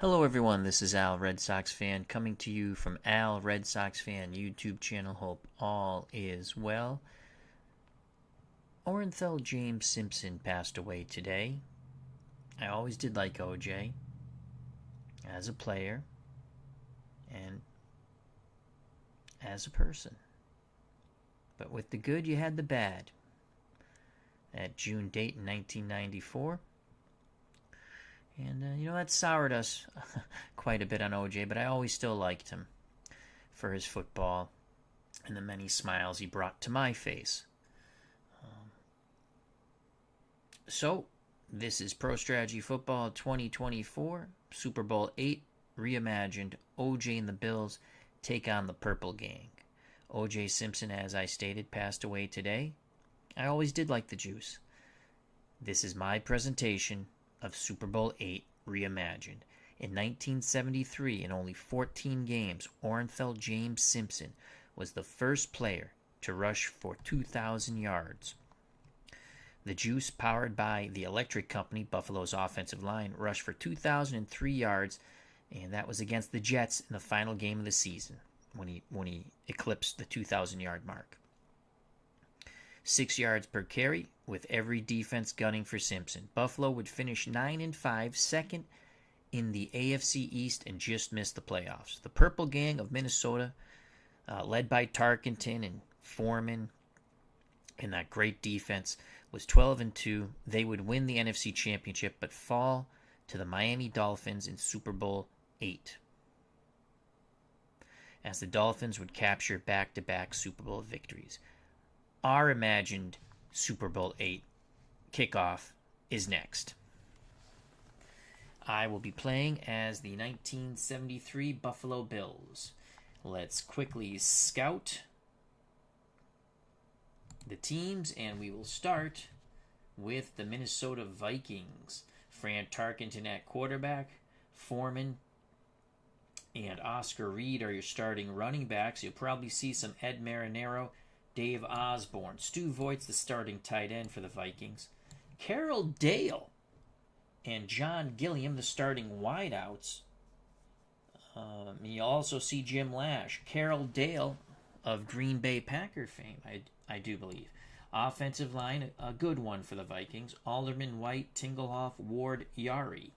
Hello everyone, this is Al Red Sox Fan coming to you from Al Red Sox Fan YouTube channel. Hope all is well. Orenthal James Simpson passed away today. I always did like OJ as a player and as a person. But with the good you had the bad. That June date in 1994. And, that soured us quite a bit on OJ, but I always still liked him for his football and the many smiles he brought to my face. So, this is Pro Strategy Football 2024, Super Bowl VIII Reimagined. OJ and the Bills take on the Purple Gang. OJ Simpson, as I stated, passed away today. I always did like the juice. This is my presentation of Super Bowl VIII Reimagined. In 1973, in only 14 games, Orenthal James Simpson was the first player to rush for 2,000 yards. The Juice, powered by the Electric Company, Buffalo's offensive line, rushed for 2,003 yards, and that was against the Jets in the final game of the season when he eclipsed the 2,000-yard mark. 6 yards per carry, with every defense gunning for Simpson. Buffalo would finish 9-5, second in the AFC East, and just missed the playoffs. The Purple Gang of Minnesota, led by Tarkenton and Foreman, and that great defense, was 12-2. They would win the NFC Championship, but fall to the Miami Dolphins in Super Bowl VIII, as the Dolphins would capture back-to-back Super Bowl victories. Our imagined Super Bowl VIII kickoff is next. I will be playing as the 1973 Buffalo Bills. Let's quickly scout the teams, and we will start with the Minnesota Vikings. Fran Tarkenton at quarterback, Foreman and Oscar Reed are your starting running backs. You'll probably see some Ed Marinaro, Dave Osborne. Stu Voigt's the starting tight end for the Vikings. Carroll Dale and John Gilliam, the starting wideouts. You also see Jim Lash. Carroll Dale of Green Bay Packer fame, I do believe. Offensive line, a good one for the Vikings. Alderman, White, Tingelhoff, Ward, Yari.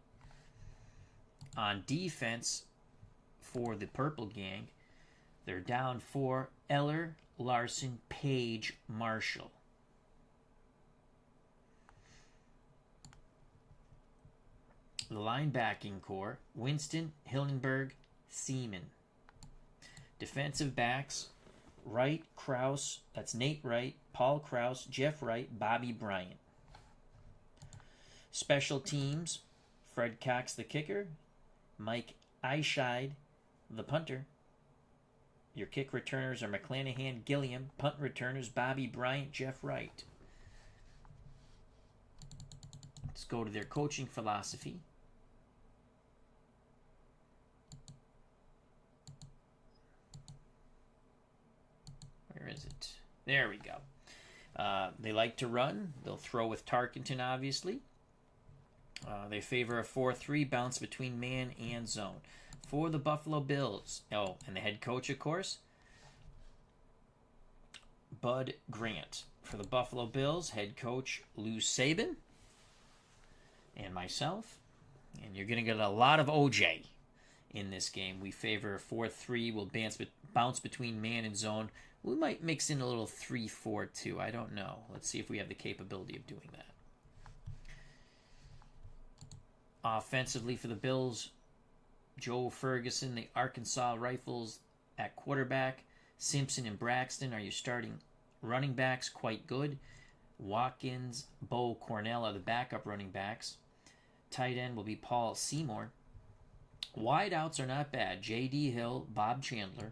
On defense for the Purple Gang, they're down 4. Eller, Larson, Page, Marshall. The linebacking core, Winston, Hillenberg, Seaman. Defensive backs, Wright, Krause, that's Nate Wright, Paul Krause, Jeff Wright, Bobby Bryant. Special teams, Fred Cox, the kicker, Mike Eischeid, the punter. Your kick returners are McClanahan, Gilliam. Punt returners, Bobby Bryant, Jeff Wright. Let's go to their coaching philosophy. Where is it? There we go. They like to run. They'll throw with Tarkenton, obviously. They favor a 4-3 bounce between man and zone. For the Buffalo Bills, and the head coach, of course, Bud Grant. For the Buffalo Bills, head coach Lou Saban, and myself. And you're going to get a lot of OJ in this game. We favor a 4-3. We'll bounce between man and zone. We might mix in a little 3-4-2. I don't know. Let's see if we have the capability of doing that. Offensively for the Bills, Joe Ferguson, the Arkansas Rifles at quarterback. Simpson and Braxton are your starting running backs, quite good. Watkins, Bo Cornell are the backup running backs. Tight end will be Paul Seymour. Wideouts are not bad. J.D. Hill, Bob Chandler.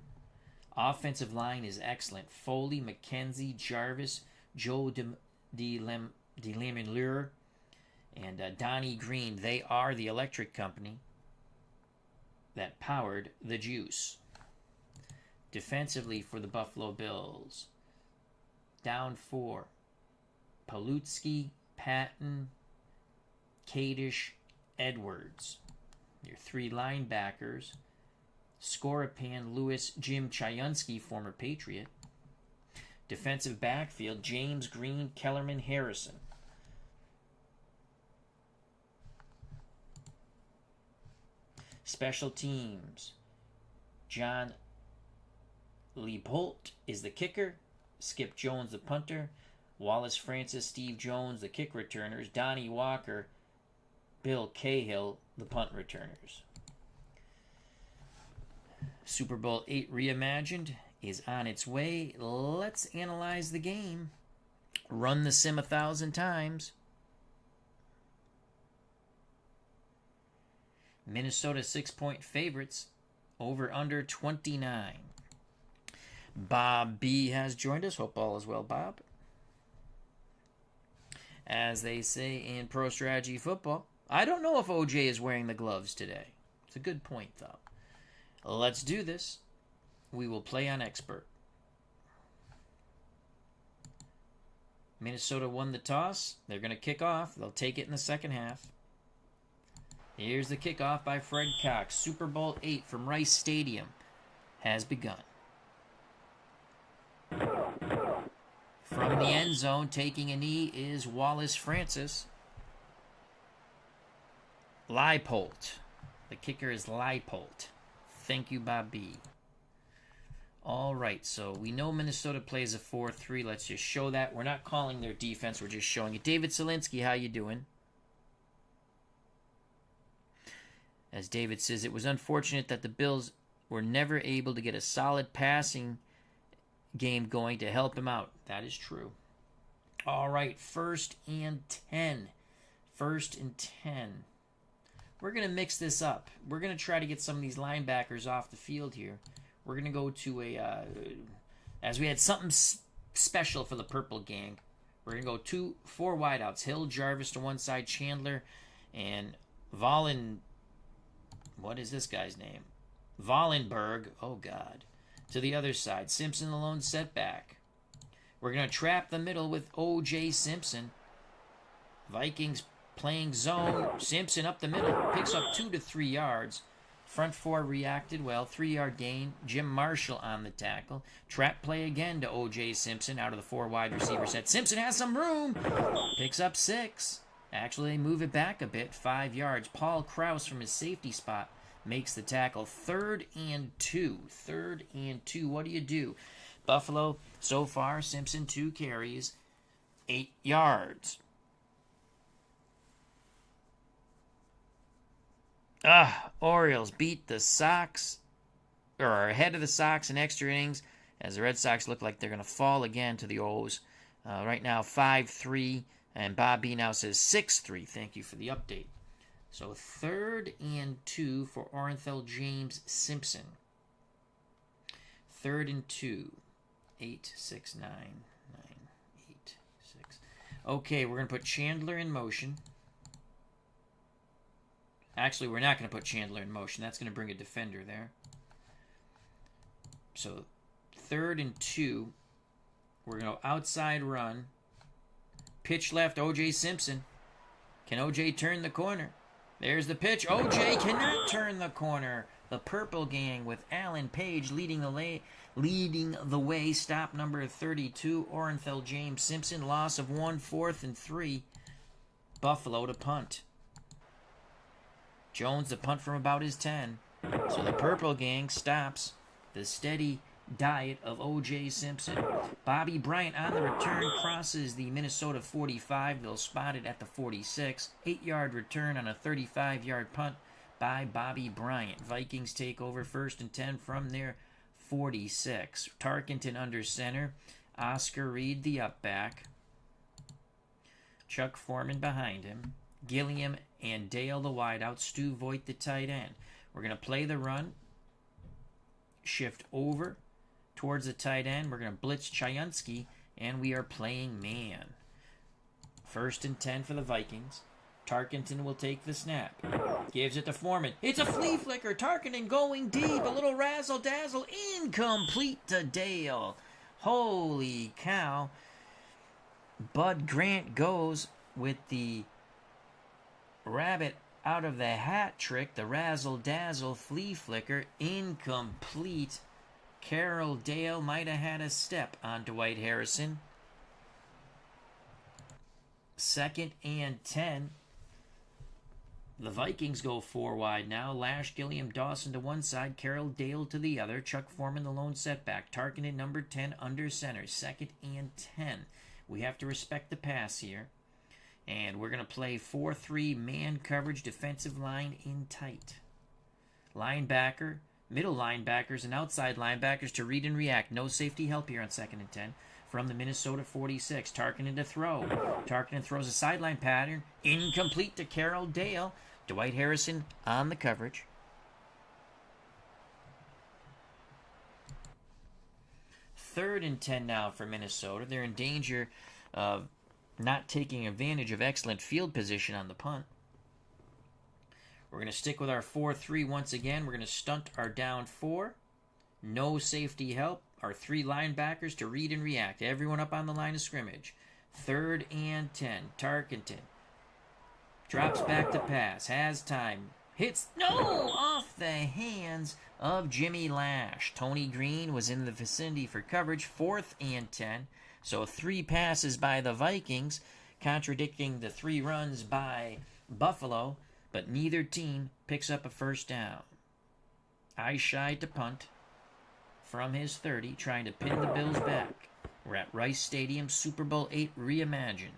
Offensive line is excellent. Foley, McKenzie, Jarvis, Joe DeLamure, and Donnie Green. They are the Electric Company that powered the Juice. Defensively for the Buffalo Bills, down 4. Palutsky, Patton, Kadish, Edwards. Your 3 linebackers, Skorapan, Lewis, Jim Chyunsky, former Patriot. Defensive backfield, James Green, Kellerman, Harrison. Special teams, John Leipold is the kicker, Skip Jones the punter, Wallace Francis, Steve Jones the kick returners, Donnie Walker, Bill Cahill the punt returners. Super Bowl VIII Reimagined is on its way. Let's analyze the game. Run the sim 1,000 times. Minnesota 6-point favorites. Over under 29. Bob B has joined us. Hope all is well, Bob. As they say in Pro Strategy Football, I don't know if OJ is wearing the gloves today. It's a good point, though. Let's do this. We will play on expert. Minnesota won the toss. They're going to kick off. They'll take it in the second half. Here's the kickoff by Fred Cox. Super Bowl VIII from Rice Stadium has begun. From the end zone, taking a knee is Wallace Francis. Leipold. The kicker is Leipold. Thank you, Bob B. All right, so we know Minnesota plays a 4-3. Let's just show that. We're not calling their defense. We're just showing it. David Zielinski, how you doing? As David says, it was unfortunate that the Bills were never able to get a solid passing game going to help him out. That is true. All right, 1st and 10. 1st and 10. We're going to mix this up. We're going to try to get some of these linebackers off the field here. We're going to go to as we had something special for the Purple Gang. We're going to go 4 wideouts. Hill, Jarvis to one side, Chandler, and what is this guy's name? Wallenberg, oh God, to the other side. Simpson the lone setback. We're going to trap the middle with O.J. Simpson. Vikings playing zone. Simpson up the middle, picks up 2 to 3 yards. Front 4 reacted well, 3-yard gain. Jim Marshall on the tackle. Trap play again to O.J. Simpson out of the 4 wide receiver set. Simpson has some room. Picks up 6. Actually, they move it back a bit, 5 yards. Paul Krause from his safety spot makes the tackle. 3rd and 2. 3rd and 2. What do you do? Buffalo, so far, Simpson 2 carries, 8 yards. Orioles beat the Sox, or are ahead of the Sox in extra innings, as the Red Sox look like they're going to fall again to the O's. Right now, 5-3, and Bob B now says 6-3. Thank you for the update. So 3rd and 2 for Orenthal James Simpson. 3rd and 2. 8, 6, 9, 9, 8, 6. Okay, we're going to put Chandler in motion. Actually, we're not going to put Chandler in motion. That's going to bring a defender there. So 3rd and 2. We're going to go outside run. Pitch left, O.J. Simpson. Can O.J. turn the corner? There's the pitch. O.J. cannot turn the corner. The Purple Gang with Alan Page leading the way. Stop number 32. Orenthal James Simpson. Loss of 1, 4th and 3. Buffalo to punt. Jones to punt from about his 10. So the Purple Gang stops the steady diet of O.J. Simpson. Bobby Bryant on the return crosses the Minnesota 45. They'll spot it at the 46. 8-yard return on a 35-yard punt by Bobby Bryant. Vikings take over 1st and 10 from their 46. Tarkenton under center. Oscar Reed the up back. Chuck Foreman behind him. Gilliam and Dale the wideout. Stu Voigt the tight end. We're going to play the run. Shift over towards the tight end. We're going to blitz Chyunsky, and we are playing man. 1st and 10 for the Vikings. Tarkenton will take the snap. Gives it to Foreman. It's a flea flicker. Tarkenton going deep. A little razzle-dazzle. Incomplete to Dale. Holy cow. Bud Grant goes with the rabbit out of the hat trick. The razzle-dazzle flea flicker. Incomplete. Carroll Dale might have had a step on Dwight Harrison. 2nd and 10. The Vikings go 4 wide now. Lash, Gilliam, Dawson to one side. Carroll Dale to the other. Chuck Foreman the lone setback. Tarkenton number 10 under center. 2nd and 10. We have to respect the pass here. And we're going to play 4-3 man coverage, defensive line in tight. Linebacker, middle linebackers, and outside linebackers to read and react. No safety help here on 2nd and 10. From the Minnesota 46. Tarkenton to throw. Tarkenton throws a sideline pattern. Incomplete to Carroll Dale. Dwight Harrison on the coverage. Third and 10 now for Minnesota. They're in danger of not taking advantage of excellent field position on the punt. We're going to stick with our 4-3 once again. We're going to stunt our down 4. No safety help. Our 3 linebackers to read and react. Everyone up on the line of scrimmage. 3rd and 10. Tarkenton drops back to pass. Has time. Hits. No! Off the hands of Jimmy Lash. Tony Green was in the vicinity for coverage. 4th and 10. So 3 passes by the Vikings, contradicting the 3 runs by Buffalo, but neither team picks up a first down. Eyeshide to punt from his 30, trying to pin the Bills back. We're at Rice Stadium, Super Bowl VIII Reimagined.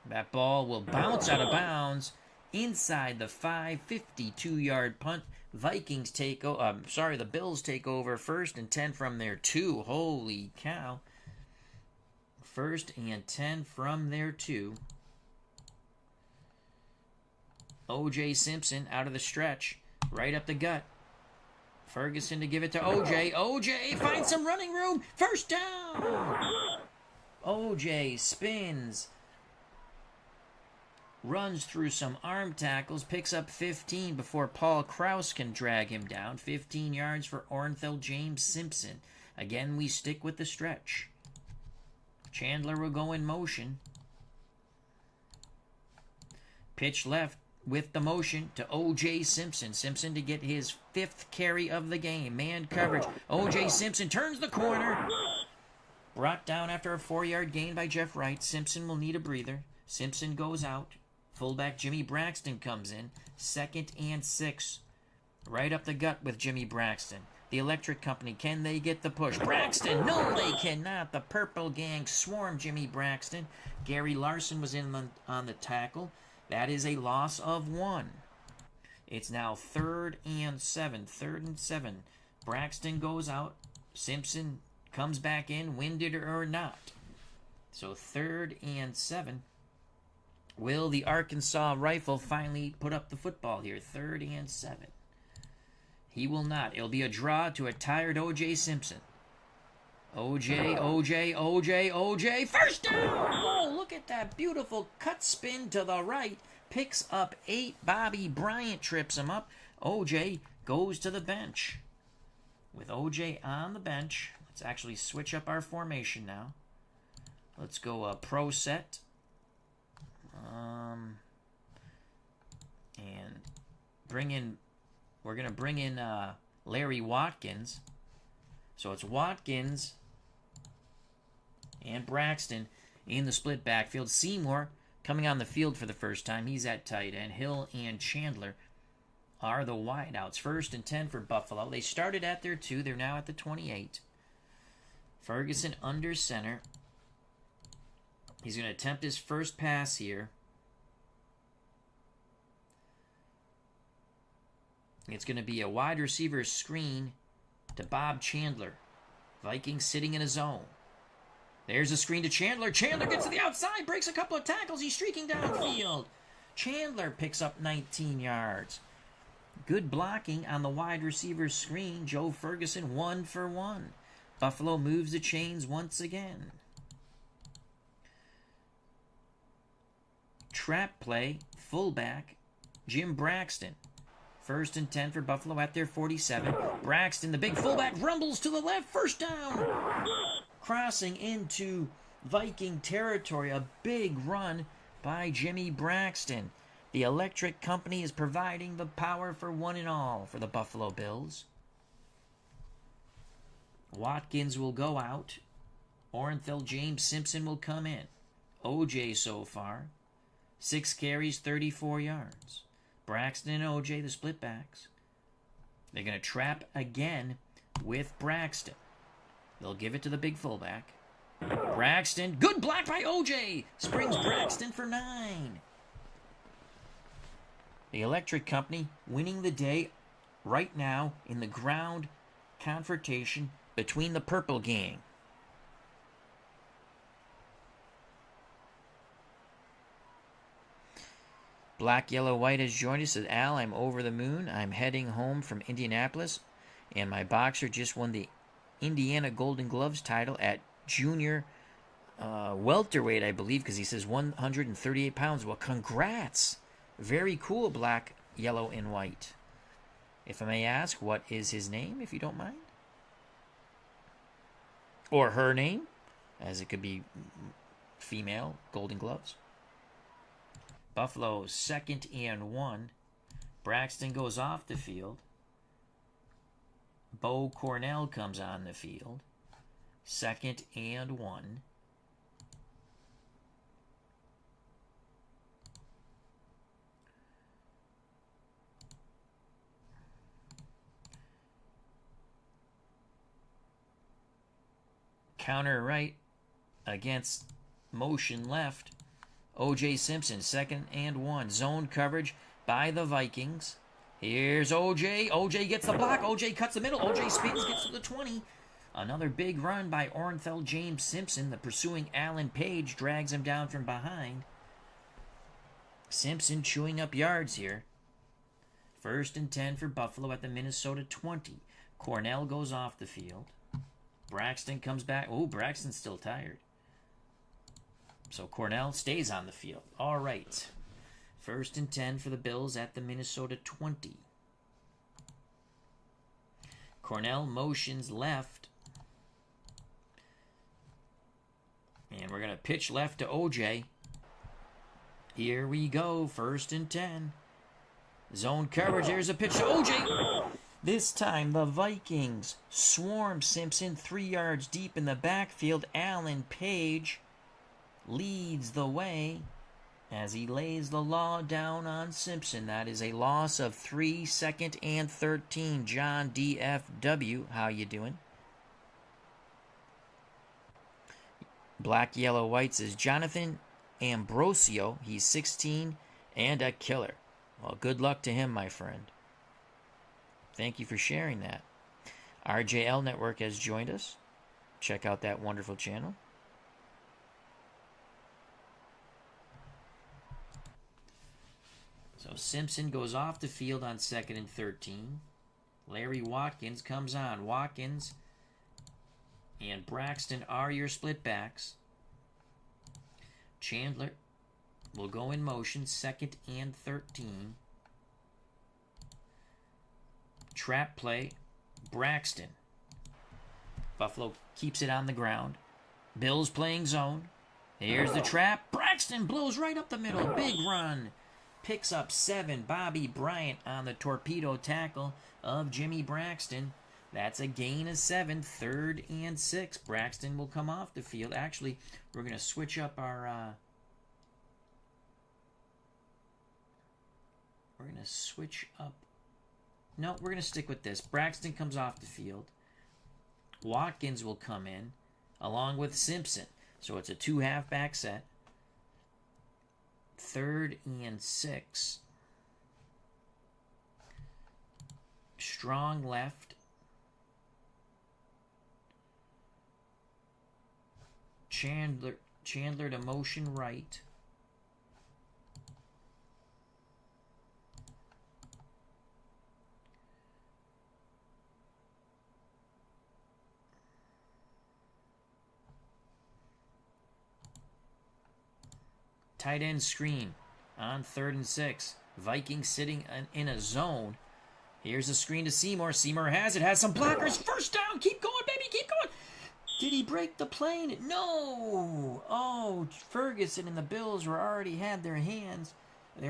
That ball will bounce out of bounds inside the 5, 52-yard punt. Vikings take the Bills take over 1st and 10 from their 2. Holy cow. 1st and 10 from their 2. O.J. Simpson out of the stretch. Right up the gut. Ferguson to give it to O.J. O.J. finds some running room. First down. O.J. spins. Runs through some arm tackles, picks up 15 before Paul Krause can drag him down. 15 yards for Orenthal James Simpson. Again, we stick with the stretch. Chandler will go in motion. Pitch left with the motion to O.J. Simpson. Simpson to get his 5th carry of the game. Man coverage. O.J. Simpson turns the corner. Brought down after a 4-yard gain by Jeff Wright. Simpson will need a breather. Simpson goes out. Fullback Jimmy Braxton comes in. 2nd and 6. Right up the gut with Jimmy Braxton. The Electric Company, can they get the push? Braxton, no they cannot. The Purple Gang swarm Jimmy Braxton. Gary Larson was in on the tackle. That is a loss of 1. It's now 3rd and 7. 3rd and 7. Braxton goes out. Simpson comes back in, winded or not. So 3rd and 7. Will the Arkansas Rifle finally put up the football here? 3rd and 7. He will not. It'll be a draw to a tired O.J. Simpson. O.J. First down! Oh, look at that beautiful cut spin to the right. Picks up 8. Bobby Bryant trips him up. O.J. goes to the bench. With O.J. on the bench, let's actually switch up our formation now. Let's go pro set. And we're going to bring in Larry Watkins. So it's Watkins and Braxton in the split backfield. Seymour coming on the field for the first time. He's at tight end. Hill and Chandler are the wideouts. 1st and 10 for Buffalo. They started at their 2. They're now at the 28. Ferguson under center. He's going to attempt his first pass here. It's going to be a wide receiver screen to Bob Chandler. Vikings sitting in a zone. There's a screen to Chandler. Chandler gets to the outside, breaks a couple of tackles. He's streaking downfield. Chandler picks up 19 yards. Good blocking on the wide receiver screen. Joe Ferguson 1 for 1. Buffalo moves the chains once again. Trap play, fullback, Jim Braxton. 1st and 10 for Buffalo at their 47. Braxton, the big fullback, rumbles to the left. First down. Crossing into Viking territory. A big run by Jimmy Braxton. The electric company is providing the power for one and all for the Buffalo Bills. Watkins will go out. Orenthal James Simpson will come in. OJ so far, 6 carries, 34 yards. Braxton and OJ, the split backs. They're going to trap again with Braxton. They'll give it to the big fullback. Braxton, good block by OJ. Springs Braxton for 9. The electric company winning the day right now in the ground confrontation between the purple gang. Black, Yellow, White has joined us. Says, Al, I'm over the moon. I'm heading home from Indianapolis, and my boxer just won the Indiana Golden Gloves title at junior welterweight, I believe, because he says 138 pounds. Well, congrats. Very cool, Black, Yellow, and White. If I may ask, what is his name, if you don't mind? Or her name, as it could be female, Golden Gloves. Buffalo, 2nd and 1. Braxton goes off the field. Bo Cornell comes on the field. 2nd and 1. Counter right against motion left. O.J. Simpson, 2nd and 1. Zone coverage by the Vikings. Here's O.J. O.J. gets the block. O.J. cuts the middle. O.J. spins, gets to the 20. Another big run by Orenthal James Simpson. The pursuing Alan Page drags him down from behind. Simpson chewing up yards here. 1st and 10 for Buffalo at the Minnesota 20. Cornell goes off the field. Braxton comes back. Oh, Braxton's still tired. So Cornell stays on the field. All right. 1st and 10 for the Bills at the Minnesota 20. Cornell motions left. And we're going to pitch left to OJ. Here we go. 1st and 10. Zone coverage. There's a pitch to OJ. This time the Vikings swarm Simpson 3 yards deep in the backfield. Alan Page leads the way as he lays the law down on Simpson. That is a loss of 3, 2nd and 13. John DFW, how you doing? Black, Yellow, White says Jonathan Ambrosio. He's 16 and a killer. Well, good luck to him, my friend. Thank you for sharing that. RJL Network has joined us. Check out that wonderful channel. So Simpson goes off the field on 2nd and 13. Larry Watkins comes on. Watkins and Braxton are your split backs. Chandler will go in motion, 2nd and 13. Trap play, Braxton. Buffalo keeps it on the ground. Bills playing zone. Here's the trap. Braxton blows right up the middle. Big run. Picks up 7. Bobby Bryant on the torpedo tackle of Jimmy Braxton. That's a gain of 7. 3rd and 6. Braxton will come off the field. Actually, we're going to switch up our... we're going to switch up... No, we're going to stick with this. Braxton comes off the field. Watkins will come in along with Simpson. So it's a 2 halfback set. 3rd and 6. Strong left. Chandler to motion right. Tight end screen on 3rd and 6. Vikings sitting in a zone. Here's a screen to Seymour. Seymour has it. Has some blockers. 1st down. Keep going, baby. Keep going. Did he break the plane? No! Oh, Ferguson and the Bills were already had their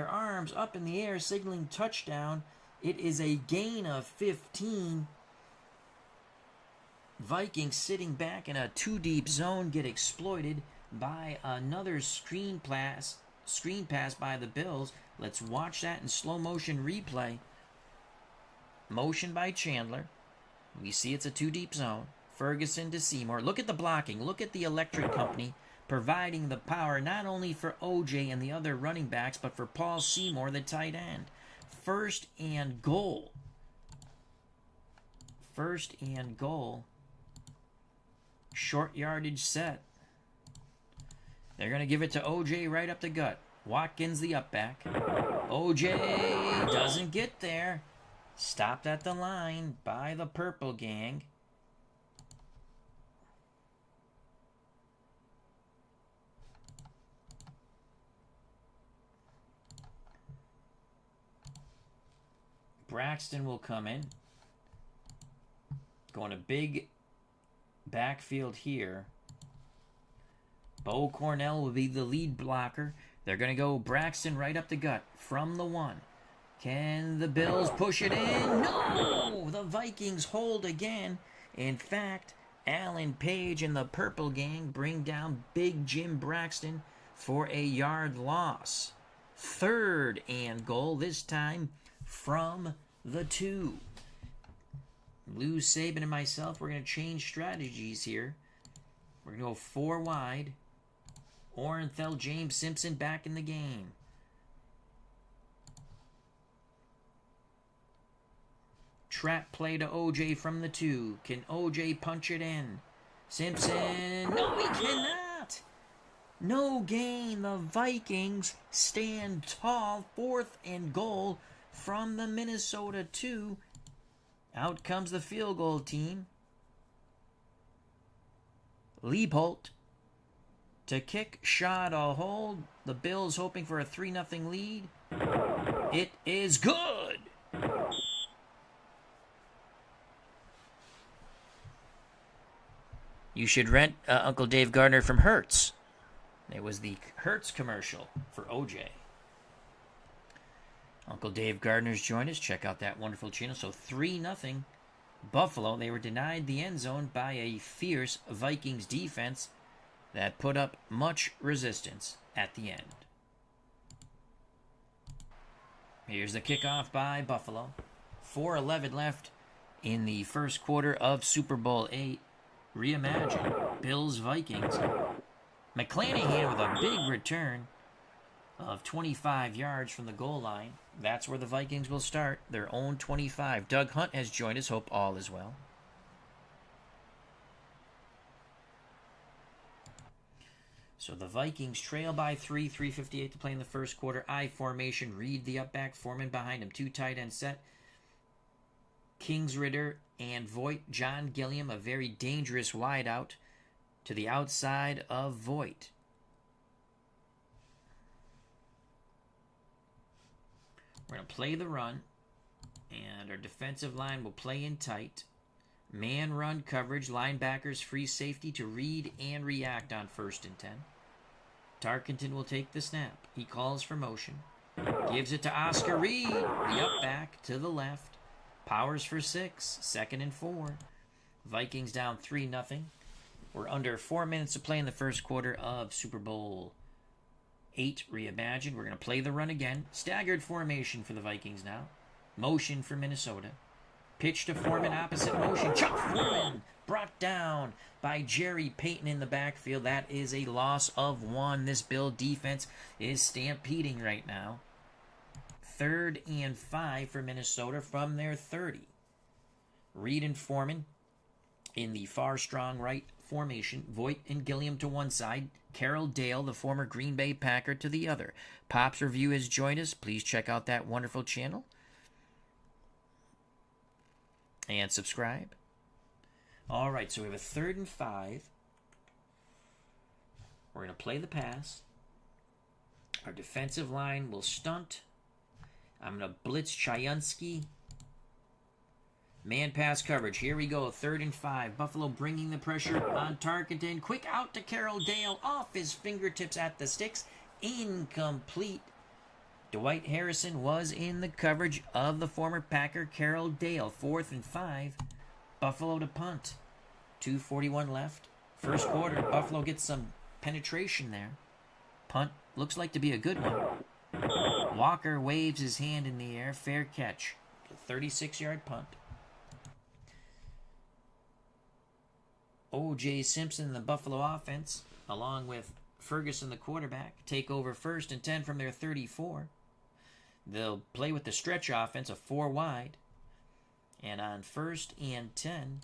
arms up in the air, signaling touchdown. It is a gain of 15. Vikings sitting back in a two-deep zone get exploited by another screen pass by the Bills. Let's watch that in slow motion replay. Motion by Chandler. We see it's a two-deep zone. Ferguson to Seymour. Look at the blocking. Look at the electric company providing the power not only for OJ and the other running backs, but for Paul Seymour, the tight end. First and goal. First and goal. Short yardage set. They're going to give it to OJ right up the gut. Watkins the up back. OJ doesn't get there. Stopped at the line by the Purple Gang. Braxton will come in. Going a big backfield here. Bo Cornell will be the lead blocker. They're going to go Braxton right up the gut from the 1. Can the Bills push it in? No! The Vikings hold again. In fact, Alan Page and the Purple Gang bring down Big Jim Braxton for a yard loss. Third and goal, this time from the 2. Lou Saban and myself, we're going to change strategies here. We're going to go 4 wide. Orenthal James Simpson back in the game. Trap play to OJ from the 2. Can OJ punch it in? Simpson. No, he cannot. No gain. The Vikings stand tall. 4th and goal from the Minnesota 2. Out comes the field goal team. Liebholt to kick, shot, a hold. The Bills hoping for a 3-0 lead. It is good. You should rent Uncle Dave Gardner from Hertz. It was the Hertz commercial for OJ. Uncle Dave Gardner's joined us. Check out that wonderful channel. So 3-0 Buffalo. They were denied the end zone by a fierce Vikings defense that put up much resistance at the end. Here's the kickoff by Buffalo. 4:11 left in the first quarter of Super Bowl VIII. Reimagined. Bills Vikings. McClanahan with a big return of 25 yards from the goal line. That's where the Vikings will start. Their own 25. Doug Hunt has joined us. Hope all is well. So the Vikings trail by 3. 3:58 to play in the first quarter. I formation. Reed the up back. Foreman behind him. 2 tight end set. Kingsritter and Voigt. John Gilliam, a very dangerous wideout to the outside of Voigt. We're going to play the run, and our defensive line will play in tight. Man run coverage, linebackers free safety to read and react on 1st and 10. Tarkenton will take the snap. He calls for motion. Gives it to Oscar Reed, the up back to the left. Powers for 6, 2nd and 4. Vikings down 3-0. We're under 4 minutes to play in the first quarter of Super Bowl VIII Reimagined. We're going to play the run again. Staggered formation for the Vikings now. Motion for Minnesota. Pitch to Foreman, opposite motion. Chuck Foreman brought down by Jerry Payton in the backfield. That is a loss of 1. This Bill defense is stampeding right now. 3rd and 5 for Minnesota from their 30. Reed and Foreman in the far strong right formation. Voigt and Gilliam to one side. Carroll Dale, the former Green Bay Packer, to the other. Pop's Review has joined us. Please check out that wonderful channel. And subscribe. All right, so we have a 3rd and 5. We're going to play the pass. Our defensive line will stunt. I'm going to blitz Chayunsky. Man pass coverage. Here we go. 3rd and 5. Buffalo bringing the pressure on Tarkenton. Quick out to Carroll Dale. Off his fingertips at the sticks. Incomplete. Dwight Harrison was in the coverage of the former Packer Carroll Dale. 4th and 5. Buffalo to punt. 2:41 left. First quarter. Buffalo gets some penetration there. Punt looks like to be a good one. Walker waves his hand in the air. Fair catch. 36-yard punt. O.J. Simpson, the Buffalo offense, along with Ferguson, the quarterback, take over 1st and 10 from their 34. They'll play with the stretch offense, a 4 wide. And on 1st and 10,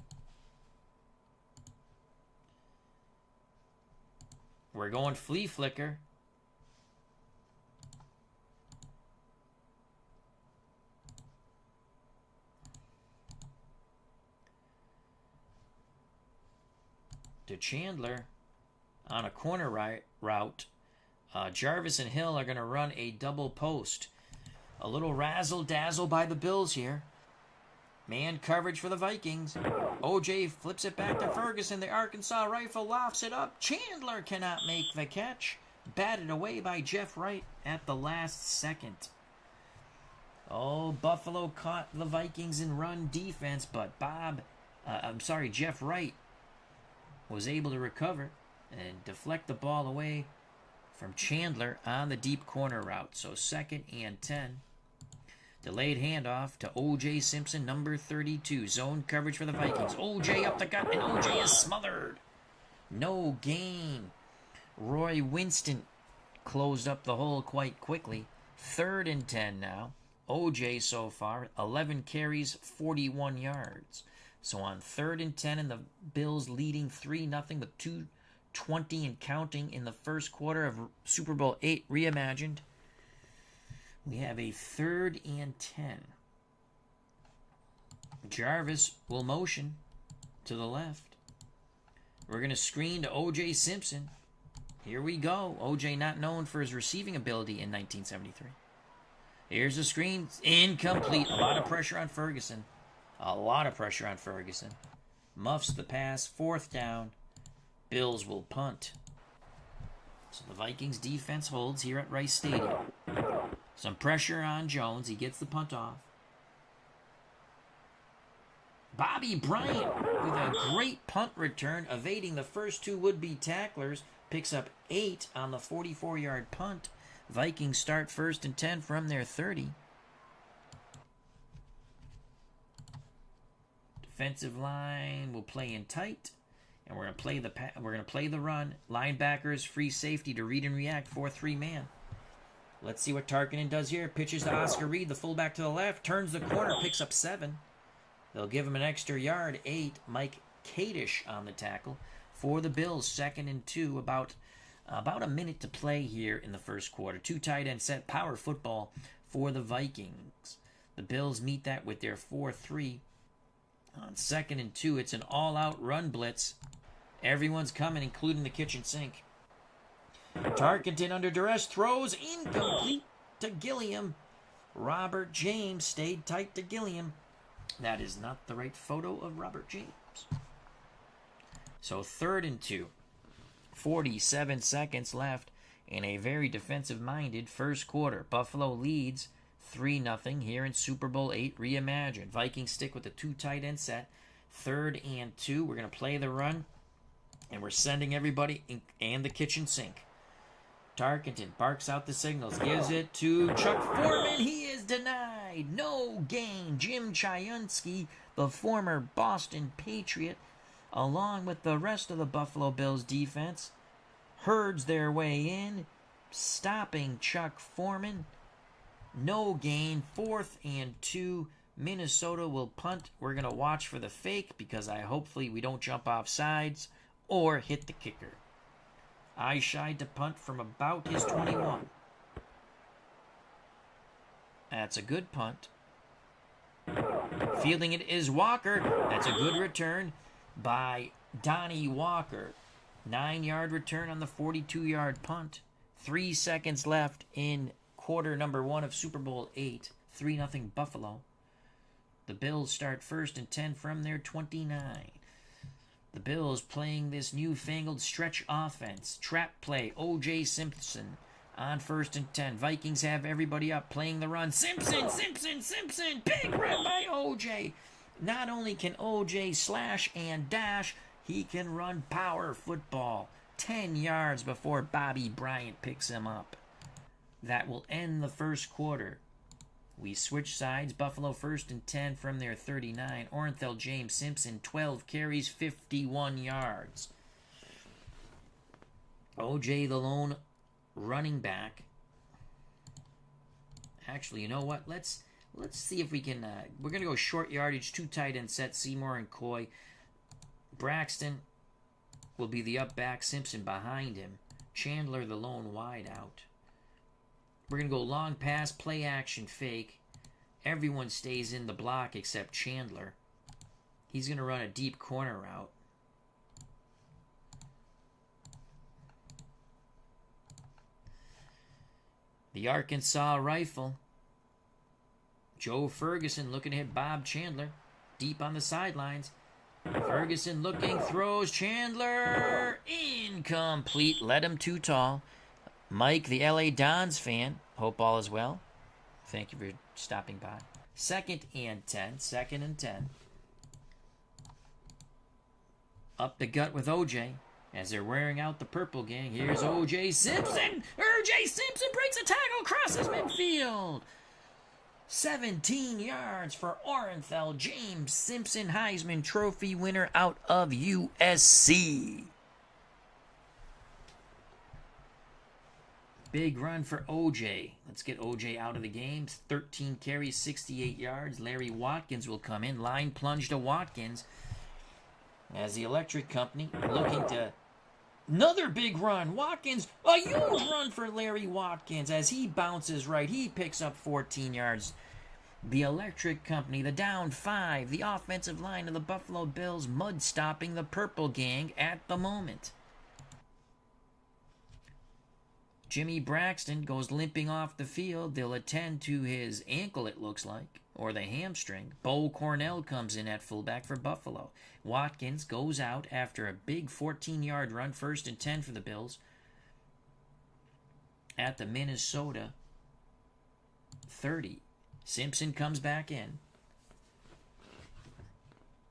we're going flea flicker. To Chandler on a corner route. Jarvis and Hill are going to run a double post. A little razzle-dazzle by the Bills here. Man coverage for the Vikings. OJ flips it back to Ferguson. The Arkansas rifle lofts it up. Chandler cannot make the catch. Batted away by Jeff Wright at the last second. Oh, Buffalo caught the Vikings in run defense, but Jeff Wright was able to recover and deflect the ball away from Chandler on the deep corner route. So 2nd and 10. Delayed handoff to O.J. Simpson, number 32. Zone coverage for the Vikings. O.J. up the gut, and O.J. is smothered. No gain. Roy Winston closed up the hole quite quickly. 3rd and 10 now. O.J. so far, 11 carries, 41 yards. So on 3rd and 10, and the Bills leading 3-0 with 2:20 and counting in the first quarter of Super Bowl VIII Reimagined. We have a 3rd and 10. Jarvis will motion to the left. We're going to screen to O.J. Simpson. Here we go. O.J. not known for his receiving ability in 1973. Here's the screen. Incomplete. A lot of pressure on Ferguson. Muffs the pass. 4th down. Bills will punt. So the Vikings defense holds here at Rice Stadium. Some pressure on Jones. He gets the punt off. Bobby Bryant with a great punt return, evading the first 2 would-be tacklers. Picks up 8 on the 44-yard punt. Vikings start 1st and 10 from their 30. Defensive line will play in tight, and we're going to play the run. Linebackers, free safety to read and react, 4-3 man. Let's see what Tarkenton does here. Pitches to Oscar Reed, the fullback to the left, turns the corner, picks up 7. They'll give him an extra yard, 8. Mike Kadish on the tackle for the Bills. 2nd and 2, about a minute to play here in the first quarter. 2 tight end set, power football for the Vikings. The Bills meet that with their 4-3. On 2nd and 2, it's an all-out run blitz. Everyone's coming, including the kitchen sink. Tarkenton under duress throws incomplete to Gilliam. Robert James stayed tight to Gilliam. That is not the right photo of Robert James. So 3rd and 2. 47 seconds left in a very defensive-minded first quarter. Buffalo leads 3-0 here in Super Bowl VIII Reimagined. Vikings stick with the 2 tight end set. 3rd and 2. We're going to play the run, and we're sending everybody and the kitchen sink. Tarkenton barks out the signals, gives it to Chuck Foreman. He is denied. No gain. Jim Chiunsky, the former Boston Patriot, along with the rest of the Buffalo Bills defense, herds their way in, stopping Chuck Foreman. No gain. 4th and 2. Minnesota will punt. We're going to watch for the fake because hopefully we don't jump off sides or hit the kicker. I shied to punt from about his 21. That's a good punt. Fielding it is Walker. That's a good return by Donnie Walker. 9-yard return on the 42-yard punt. 3 seconds left in quarter number 1 of Super Bowl VIII. 3-0 Buffalo. The Bills start 1st and 10 from their 29. The Bills playing this newfangled stretch offense. Trap play, O.J. Simpson on 1st and 10. Vikings have everybody up playing the run. Simpson! Big run by O.J. Not only can O.J. slash and dash, he can run power football. 10 yards before Bobby Bryant picks him up. That will end the first quarter. We switch sides. Buffalo 1st and 10 from their 39. Orenthal James Simpson, 12 carries, 51 yards. O.J. the lone running back. Actually, you know what? Let's see if we can... we're going to go short yardage, 2 tight end set, Seymour and Coy. Braxton will be the up back, Simpson behind him. Chandler the lone wide out. We're going to go long pass, play action, fake. Everyone stays in the block except Chandler. He's going to run a deep corner route. The Arkansas rifle. Joe Ferguson looking to hit Bob Chandler. Deep on the sidelines. Ferguson looking, throws, Chandler. Incomplete. Led him too tall. Mike, the LA Dons fan, hope all is well. Thank you for stopping by. 2nd and 10. Up the gut with O.J. as they're wearing out the purple gang. Here's O.J. Simpson. O.J. Simpson breaks a tackle, crosses midfield. 17 yards for Orenthal James Simpson, Heisman Trophy winner out of USC. Big run for O.J. Let's get O.J. out of the game. 13 carries, 68 yards. Larry Watkins will come in. Line plunge to Watkins as the electric company looking to... Another big run. Watkins, a huge run for Larry Watkins as he bounces right. He picks up 14 yards. The electric company, the down 5. The offensive line of the Buffalo Bills mud-stopping the purple gang at the moment. Jimmy Braxton goes limping off the field. They'll attend to his ankle, it looks like, or the hamstring. Bo Cornell comes in at fullback for Buffalo. Watkins goes out after a big 14-yard run, 1st and 10 for the Bills at the Minnesota 30. Simpson comes back in.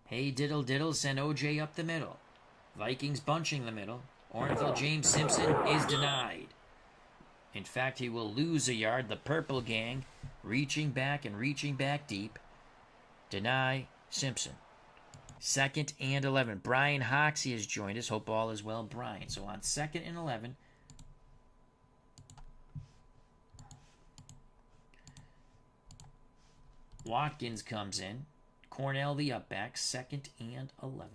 Hey, diddle diddle, send O.J. up the middle. Vikings bunching the middle. Orenthal James Simpson is denied. In fact, he will lose a yard. The purple gang reaching back deep. Deny Simpson. 2nd and 11. Brian Hoxie has joined us. Hope all is well, Brian. So on 2nd and 11. Watkins comes in. Cornell the up back. 2nd and 11.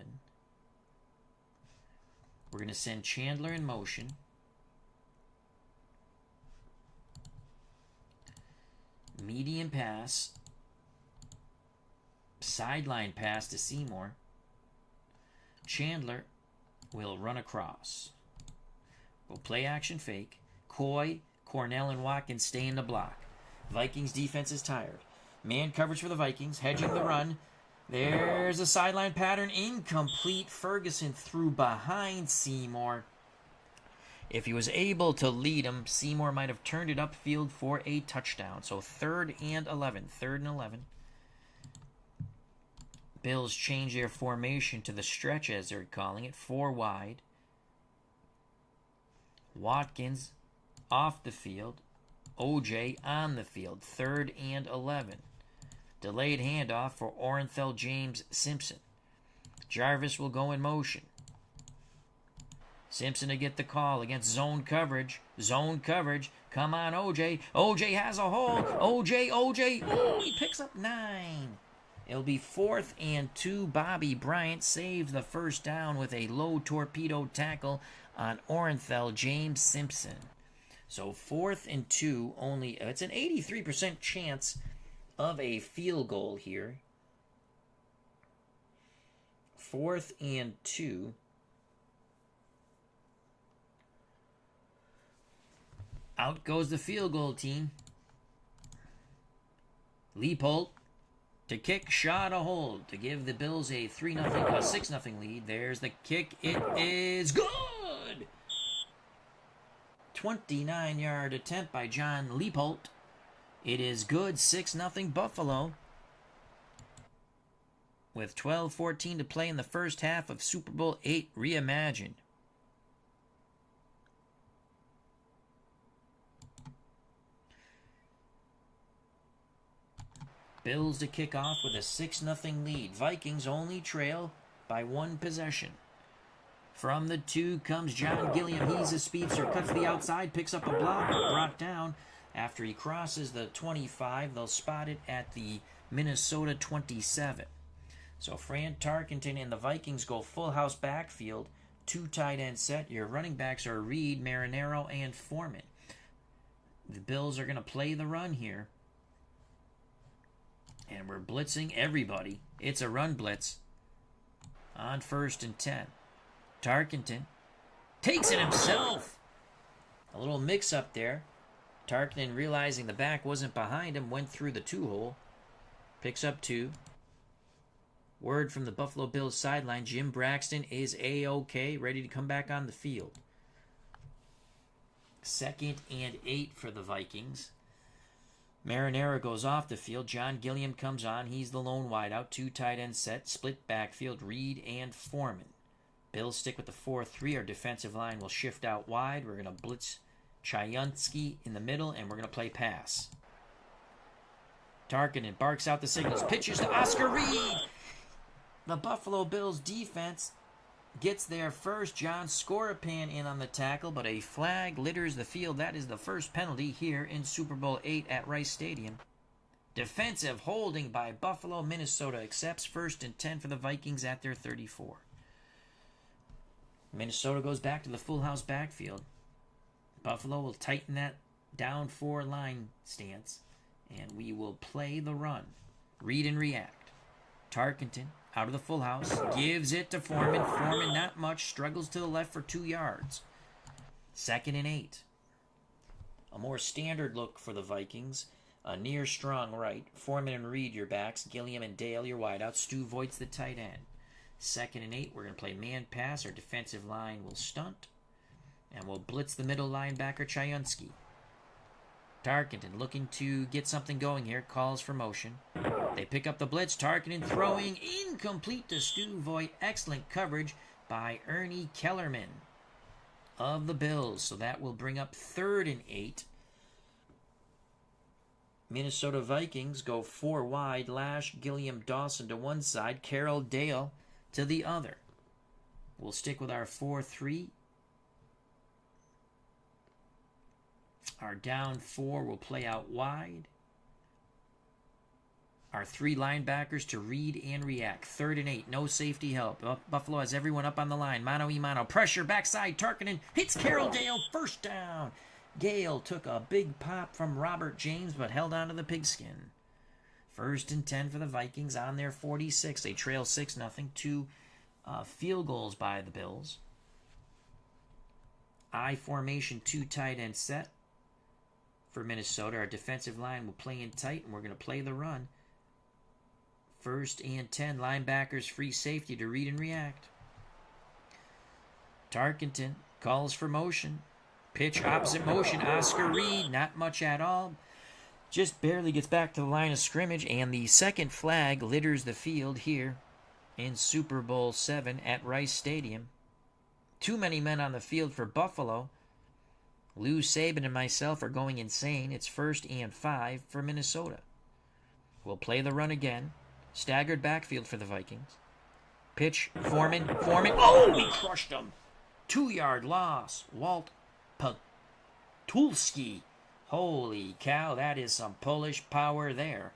We're going to send Chandler in motion. Medium pass. Sideline pass to Seymour. Chandler will run across. We'll play action fake. Coy, Cornell, and Watkins stay in the block. Vikings defense is tired. Man coverage for the Vikings. Hedging the run. There's a sideline pattern. Incomplete. Ferguson threw behind Seymour. If he was able to lead him, Seymour might have turned it upfield for a touchdown. So 3rd and 11. 3rd and 11. Bills change their formation to the stretch, as they're calling it. 4 wide. Watkins off the field. O.J. on the field. 3rd and 11. Delayed handoff for Orenthal James Simpson. Jarvis will go in motion. Simpson to get the call against zone coverage. Zone coverage. Come on, O.J. O.J. has a hole. O.J. Ooh, he picks up 9. It'll be 4th and 2. Bobby Bryant saves the first down with a low torpedo tackle on Orenthal James Simpson. So 4th and 2, only it's an 83% chance of a field goal here. 4th and 2. Out goes the field goal team. Leipold to kick, shot, a hold to give the Bills a 6-0 lead. There's the kick. It is good. 29-yard attempt by John Leopold. It is good. 6-0 Buffalo. With 12:14 to play in the first half of Super Bowl VIII Reimagined. Bills to kick off with a 6-0 lead. Vikings only trail by 1 possession. From the 2 comes John Gilliam. He's a speedster. Cuts to the outside. Picks up a block. Brought down after he crosses the 25. They'll spot it at the Minnesota 27. So Fran Tarkenton and the Vikings go full house backfield. 2 tight end set. Your running backs are Reed, Marinero, and Foreman. The Bills are going to play the run here. And we're blitzing everybody. It's a run blitz on 1st and 10. Tarkenton takes it himself. A little mix-up there. Tarkenton, realizing the back wasn't behind him, went through the 2-hole. Picks up 2. Word from the Buffalo Bills sideline, Jim Braxton is A-OK, ready to come back on the field. 2nd and 8 for the Vikings. Marinero goes off the field. John Gilliam comes on. He's the lone wideout. 2 tight end set. Split backfield. Reed and Foreman. Bills stick with the 4-3. Our defensive line will shift out wide. We're going to blitz Chayunsky in the middle, and we're going to play pass. Tarkenton barks out the signals. Pitches to Oscar Reed. The Buffalo Bills defense gets there first. John Scorapan in on the tackle, but a flag litters the field. That is the first penalty here in Super Bowl VIII at Rice Stadium. Defensive holding by Buffalo. Minnesota accepts 1st and 10 for the Vikings at their 34. Minnesota goes back to the full house backfield. Buffalo will tighten that down 4 line stance, and we will play the run. Read and react. Tarkenton out of the full house, gives it to Foreman. Foreman, not much, struggles to the left for 2 yards. 2nd and 8. A more standard look for the Vikings. A near strong right. Foreman and Reed, your backs. Gilliam and Dale, your wideouts. Stu Voigt's the tight end. 2nd and 8. We're going to play man pass. Our defensive line will stunt. And we'll blitz the middle linebacker, Chayunsky. Tarkenton looking to get something going here. Calls for motion. They pick up the blitz. Tarkenton throwing incomplete to Stu Voigt. Excellent coverage by Ernie Kellerman of the Bills. So that will bring up 3rd and 8. Minnesota Vikings go 4 wide. Lash, Gilliam, Dawson to one side. Carroll, Dale to the other. We'll stick with our 4-3. Our down 4 will play out wide. Our 3 linebackers to read and react. 3rd and 8. No safety help. Buffalo has everyone up on the line. Mano-a-mano. Pressure. Backside. Tarkenton hits Carroll Dale. 1st down. Gale took a big pop from Robert James, but held on to the pigskin. 1st and 10 for the Vikings on their 46. They trail 6-0. 2 field goals by the Bills. I formation, 2 tight end set for Minnesota. Our defensive line will play in tight, and we're going to play the run. 1st and 10. Linebackers free safety to read and react. Tarkenton calls for motion. Pitch opposite motion. Oscar Reed, not much at all. Just barely gets back to the line of scrimmage, and the 2nd flag litters the field here in Super Bowl VII at Rice Stadium. Too many men on the field for Buffalo. Lou Saban and myself are going insane. It's 1st and 5 for Minnesota. We'll play the run again. Staggered backfield for the Vikings. Pitch, Foreman. Oh, we crushed him. 2-yard loss. Walt Patulski. Holy cow, that is some Polish power there.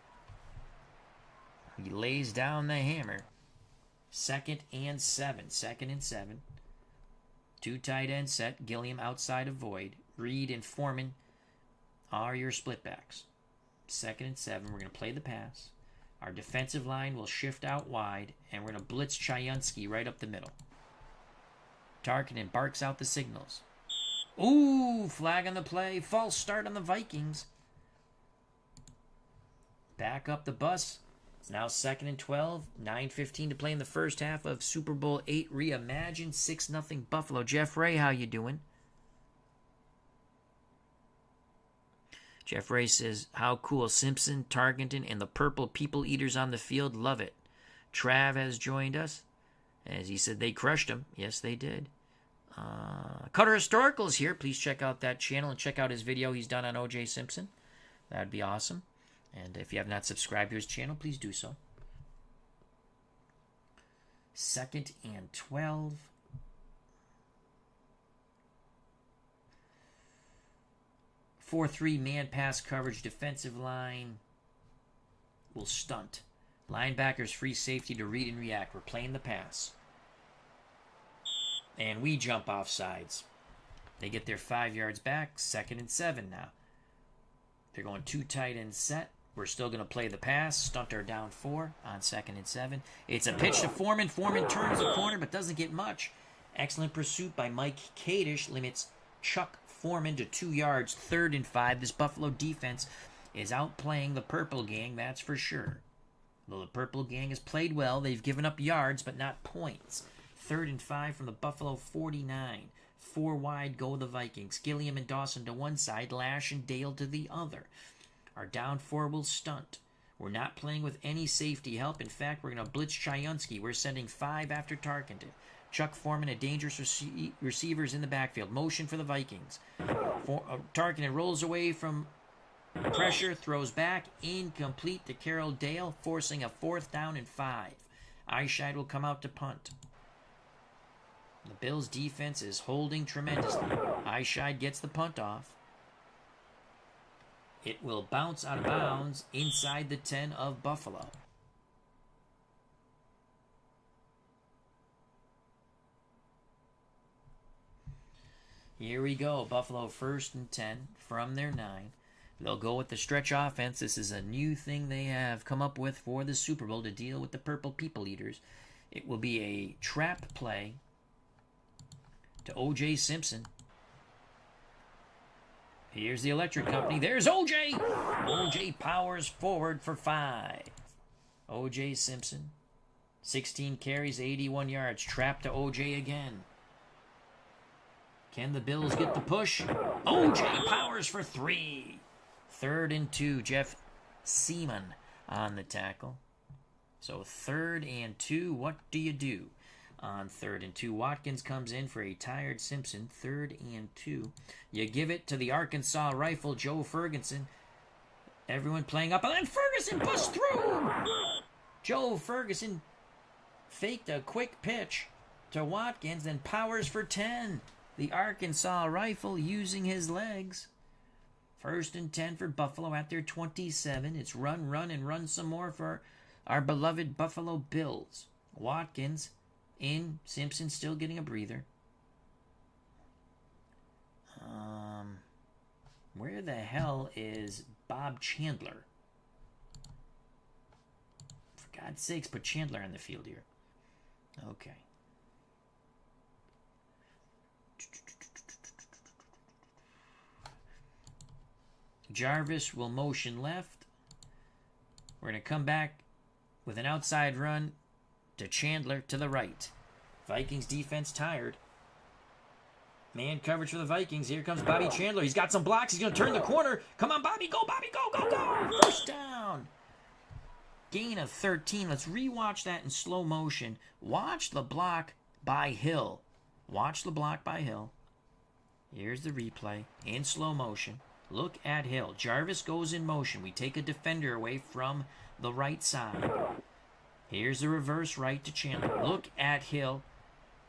He lays down the hammer. 2nd and 7. 2nd and 7. 2 tight end set. Gilliam outside of Void. Reed and Foreman are your split backs. 2nd and 7. We're going to play the pass. Our defensive line will shift out wide, and we're going to blitz Chayunsky right up the middle. Tarkenton barks out the signals. Ooh, flag on the play. False start on the Vikings. Back up the bus. It's now 2nd and 12. 9:15 to play in the first half of Super Bowl VIII Reimagined. 6-0 Buffalo. Jeff Ray, how you doing? Jeff Ray says, how cool. Simpson, Tarkenton, and the Purple People Eaters on the field. Love it. Trav has joined us. As he said, they crushed him. Yes, they did. Cutter Historical is here. Please check out that channel and check out his video he's done on O.J. Simpson. That'd be awesome. And if you have not subscribed to his channel, please do so. 2nd and 12. Four-three man pass coverage. Defensive line will stunt. Linebackers free safety to read and react. We're playing the pass. And we jump off sides. They get their 5 yards back. 2nd and 7 now. They're going 2 tight end set. We're still going to play the pass. Stunter down 4 on 2nd and 7. It's a pitch to Foreman. Foreman turns the corner but doesn't get much. Excellent pursuit by Mike Kadish limits Chuck Foreman to 2 yards. 3rd and 5. This Buffalo defense is outplaying the Purple Gang, that's for sure. Though the Purple Gang has played well, they've given up yards but not points. 3rd and 5 from the Buffalo 49. 4 wide go the Vikings. Gilliam and Dawson to one side, Lash and Dale to the other. Our down 4 will stunt. We're not playing with any safety help. In fact, we're going to blitz Chayunsky. We're sending 5 after Tarkenton. Chuck Foreman, a dangerous receivers in the backfield. Motion for the Vikings. Tarkenton rolls away from pressure, throws back, incomplete to Carroll Dale, forcing a 4th down and 5. Eyeshide will come out to punt. The Bills' defense is holding tremendously. Eyeshide gets the punt off. It will bounce out of bounds inside the 10 of Buffalo. Here we go. Buffalo 1st and 10 from their 9. They'll go with the stretch offense. This is a new thing they have come up with for the Super Bowl to deal with the Purple People Eaters. It will be a trap play to O.J. Simpson. Here's the electric company. There's O.J. O.J. powers forward for 5. O.J. Simpson. 16 carries, 81 yards. Trap to O.J. again. Can the Bills get the push? O.J. powers for 3. 3rd and 2. Jeff Seaman on the tackle. So 3rd and 2. What do you do? On 3rd and 2, Watkins comes in for a tired Simpson. 3rd and 2. You give it to the Arkansas rifle, Joe Ferguson. Everyone playing up, and then Ferguson busts through. Joe Ferguson faked a quick pitch to Watkins, then powers for 10. The Arkansas rifle using his legs. 1st and 10 for Buffalo at their 27. It's run, and run some more for our beloved Buffalo Bills. Watkins in. Simpson still getting a breather. Where the hell is Bob Chandler? For God's sakes, put Chandler on the field here. Okay. Jarvis will motion left. We're going to come back with an outside run to Chandler to the right. Vikings defense tired. Man coverage for the Vikings. Here comes Bobby Chandler. He's got some blocks. He's going to turn the corner. Come on, Bobby. Go, Bobby. Go, go, go. First down. Gain of 13. Let's rewatch that in slow motion. Watch the block by Hill. Watch the block by Hill. Here's the replay in slow motion. Look at Hill. Jarvis goes in motion. We take a defender away from the right side. Here's the reverse right to Chandler. Look at Hill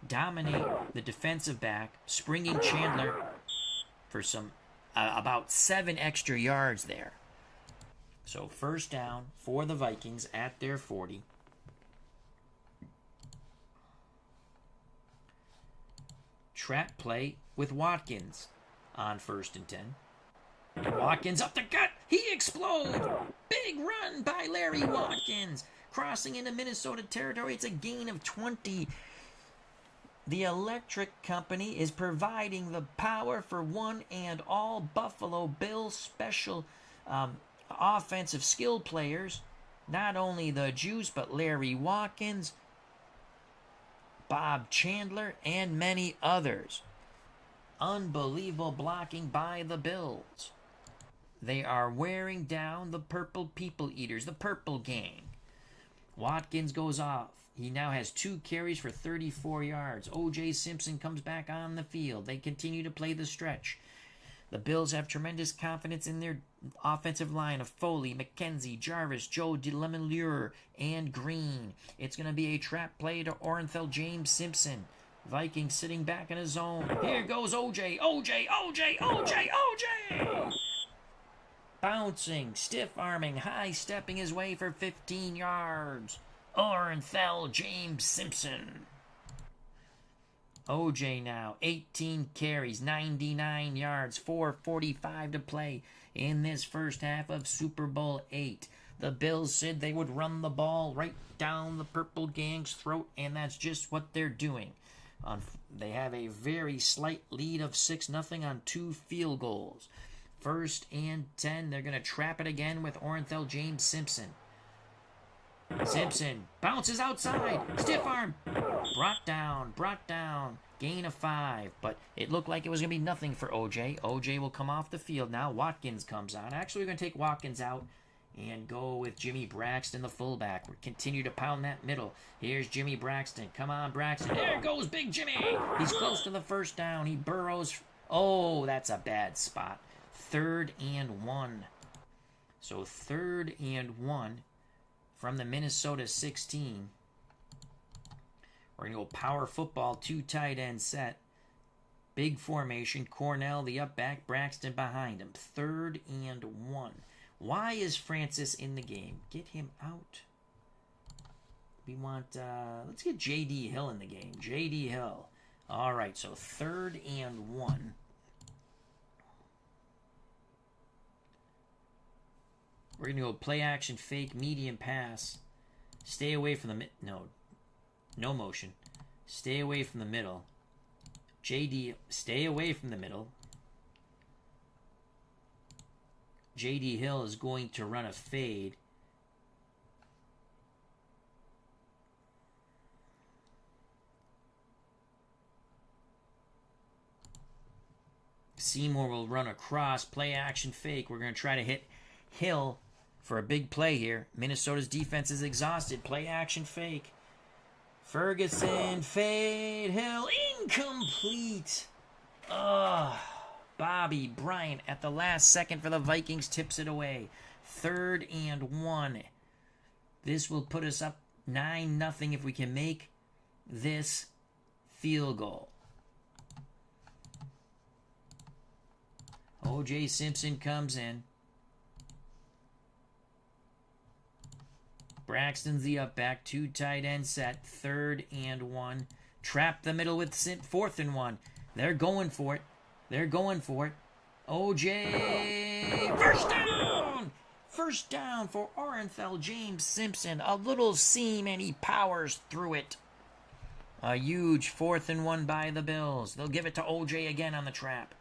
dominate the defensive back, springing Chandler for some about 7 extra yards there. So 1st down for the Vikings at their 40. Trap play with Watkins on 1st and 10. Watkins up the gut. He explodes. Big run by Larry Watkins. Crossing into Minnesota territory. It's a gain of 20. The electric company is providing the power for one and all Buffalo Bills special offensive skill players Not only the Juice, but Larry Watkins, Bob Chandler, and many others. Unbelievable blocking by the Bills. They are wearing down the Purple People Eaters, the Purple Gang. Watkins goes off. He now has 2 carries for 34 yards. O.J. Simpson comes back on the field. They continue to play the stretch. The Bills have tremendous confidence in their offensive line of Foley, McKenzie, Jarvis, Joe DeLemellure, and Green. It's going to be a trap play to Orenthal James Simpson. Vikings sitting back in a zone. Here goes O.J. Bouncing, stiff-arming, high-stepping his way for 15 yards. Orenthal James Simpson. O.J. now, 18 carries, 99 yards, 4:45 to play in this first half of Super Bowl VIII. The Bills said they would run the ball right down the Purple Gang's throat, and that's just what they're doing. They have a very slight lead of 6-0 on 2 field goals. 1st and 10, they're going to trap it again with Orenthal James Simpson. Simpson bounces outside, stiff arm, brought down, gain of 5, but it looked like it was going to be nothing for O.J. O.J. will come off the field now. Watkins comes on. Actually, we're going to take Watkins out and go with Jimmy Braxton, the fullback. We continue to pound that middle. Here's Jimmy Braxton. Come on, Braxton. There goes Big Jimmy. He's close to the first down. He burrows. Oh, that's a bad spot. 3rd and 1. So 3rd and 1 from the Minnesota 16. We're going to go power football, 2 tight end set. Big formation. Cornell, the up back. Braxton behind him. 3rd and 1. Why is Francis in the game? Get him out. We want, let's get J.D. Hill in the game. J.D. Hill. All right, so 3rd and 1. We're going to go play action, fake, medium pass. Stay away from the no motion. Stay away from the middle. JD, stay away from the middle. JD Hill is going to run a fade. Seymour will run across, play action, fake. We're going to try to hit Hill for a big play here. Minnesota's defense is exhausted. Play action, fake. Ferguson, fade, Hill, incomplete. Bobby Bryant at the last second for the Vikings tips it away. 3rd and 1. This will put us up 9-0 if we can make this field goal. O.J. Simpson comes in. Braxton's the up back, 2 tight end set, 3rd and 1. Trap the middle with 4th and 1. They're going for it. O.J. First down! First down for Orenthal James Simpson. A little seam and he powers through it. A huge 4th and 1 by the Bills. They'll give it to O.J. again on the trap.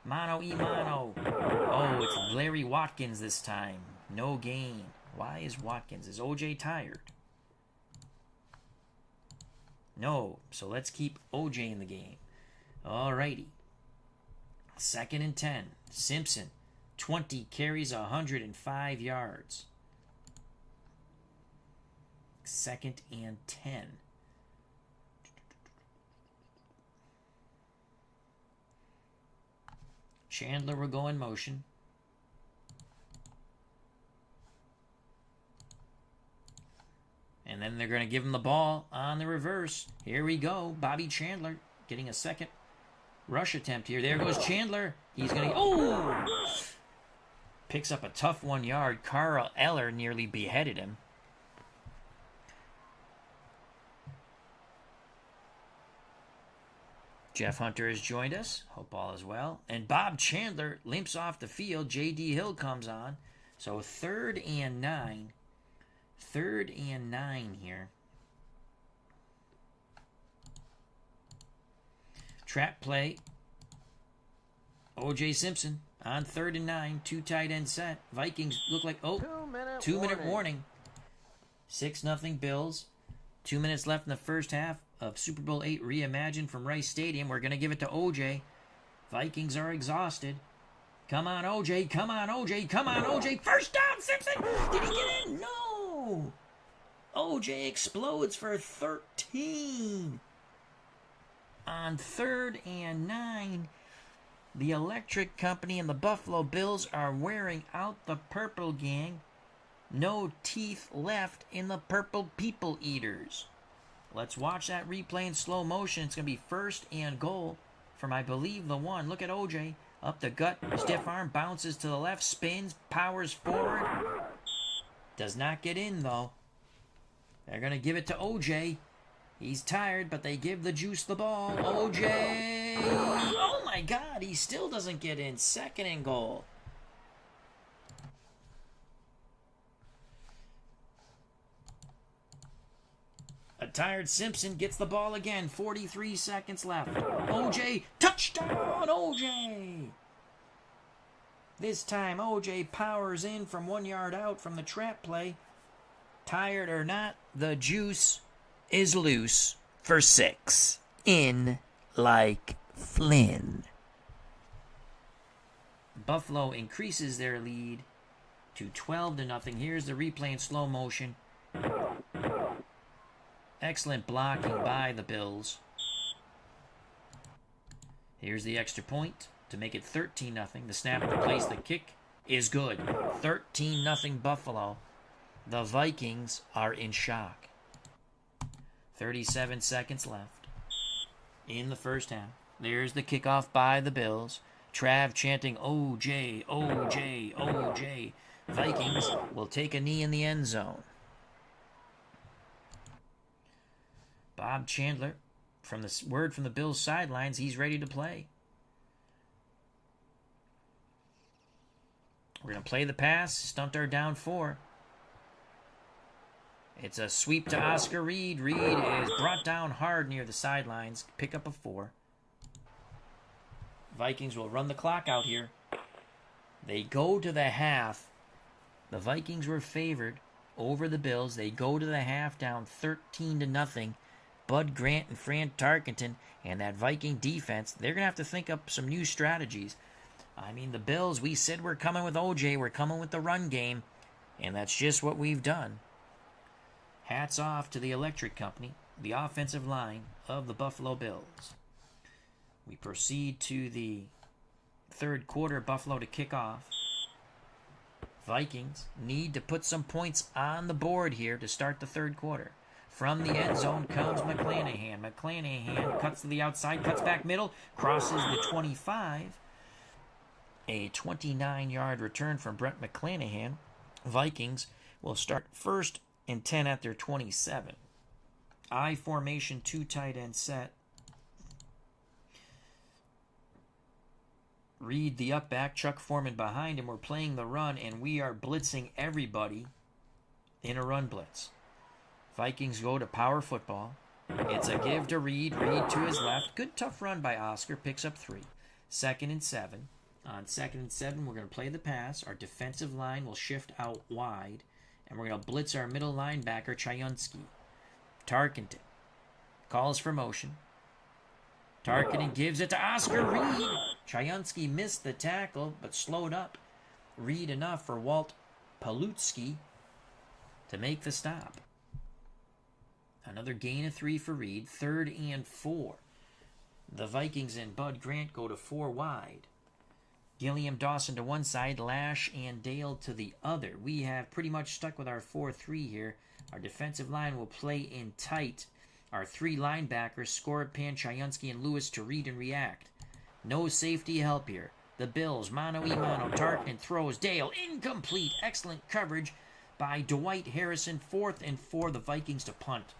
Mano-y-mano. Oh, it's Larry Watkins this time. No gain. Why is Watkins? Is O.J. tired? No. So let's keep O.J. in the game. Alrighty. 2nd and 10. Simpson. 20 carries, 105 yards. 2nd and 10. Chandler will go in motion. And then they're going to give him the ball on the reverse. Here we go. Bobby Chandler getting a second rush attempt here. There goes Chandler. He's going to... Oh! Picks up a tough 1 yard. Carl Eller nearly beheaded him. Jeff Hunter has joined us. Hope all is well. And Bob Chandler limps off the field. J.D. Hill comes on. So 3rd and 9. 3rd and 9 here. Trap play. O.J. Simpson on 3rd and 9. 2 tight end set. Vikings look like... Oh, 2 minute warning. 6-0 Bills. 2 minutes left in the first half of Super Bowl VIII Reimagined from Rice Stadium. We're going to give it to OJ. Vikings are exhausted. Come on, OJ. Come on, OJ. Come on, OJ. First down, Simpson. Did he get in? No. OJ explodes for 13. On 3rd and 9, the Electric Company and the Buffalo Bills are wearing out the Purple Gang. No teeth left in the Purple People Eaters. Let's watch that replay in slow motion. It's going to be 1st and goal from, I believe, the 1. Look at OJ. Up the gut, stiff arm, bounces to the left, spins, powers forward. Does not get in, though. They're going to give it to OJ. He's tired, but they give the juice the ball. OJ! Oh, my God. He still doesn't get in. 2nd and goal. A tired Simpson gets the ball again. 43 seconds left. OJ, touchdown, OJ! This time, OJ powers in from 1 yard out from the trap play. Tired or not, the juice is loose for 6. In like Flynn. Buffalo increases their lead to 12-0. Here's the replay in slow motion. Excellent blocking by the Bills. Here's the extra point to make it 13-0. The snap to place the kick is good. 13-0 Buffalo. The Vikings are in shock. 37 seconds left in the first half. There's the kickoff by the Bills. Trav chanting, OJ, OJ, OJ. Vikings will take a knee in the end zone. Bob Chandler, from the word from the Bills sidelines, he's ready to play. We're going to play the pass. Stunter down 4. It's a sweep to Oscar Reed. Reed is brought down hard near the sidelines. Pick up a 4. Vikings will run the clock out here. They go to the half. The Vikings were favored over the Bills. They go to the half down 13-0. Bud Grant and Fran Tarkenton and that Viking defense, they're going to have to think up some new strategies. I mean, the Bills, we said we're coming with OJ, we're coming with the run game, and that's just what we've done. Hats off to the Electric Company, the offensive line of the Buffalo Bills. We proceed to the 3rd quarter, Buffalo to kick off. Vikings need to put some points on the board here to start the 3rd quarter. From the end zone comes McClanahan. McClanahan cuts to the outside, cuts back middle, crosses the 25. A 29-yard return from Brett McClanahan. Vikings will start 1st and 10 at their 27. I formation, 2 tight end set. Reed the up back, Chuck Foreman behind him. We're playing the run, and we are blitzing everybody in a run blitz. Vikings go to power football. It's a give to Reed. Reed to his left. Good tough run by Oscar. Picks up 3. 2nd and 7. On 2nd and 7, we're going to play the pass. Our defensive line will shift out wide. And we're going to blitz our middle linebacker, Chayunsky. Tarkenton calls for motion. Tarkenton gives it to Oscar Reed. Chayunsky missed the tackle, but slowed up. Reed enough for Walt Palutsky to make the stop. Another gain of 3 for Reed. 3rd and 4. The Vikings and Bud Grant go to 4 wide. Gilliam Dawson to one side, Lash and Dale to the other. We have pretty much stuck with our 4-3 here. Our defensive line will play in tight. Our 3 linebackers, Skorpan, Chayunsky, and Lewis to read and react. No safety help here. The Bills, mano-y-mano, Tarkenton throws, Dale, incomplete. Excellent coverage by Dwight Harrison. 4th and 4, the Vikings to punt.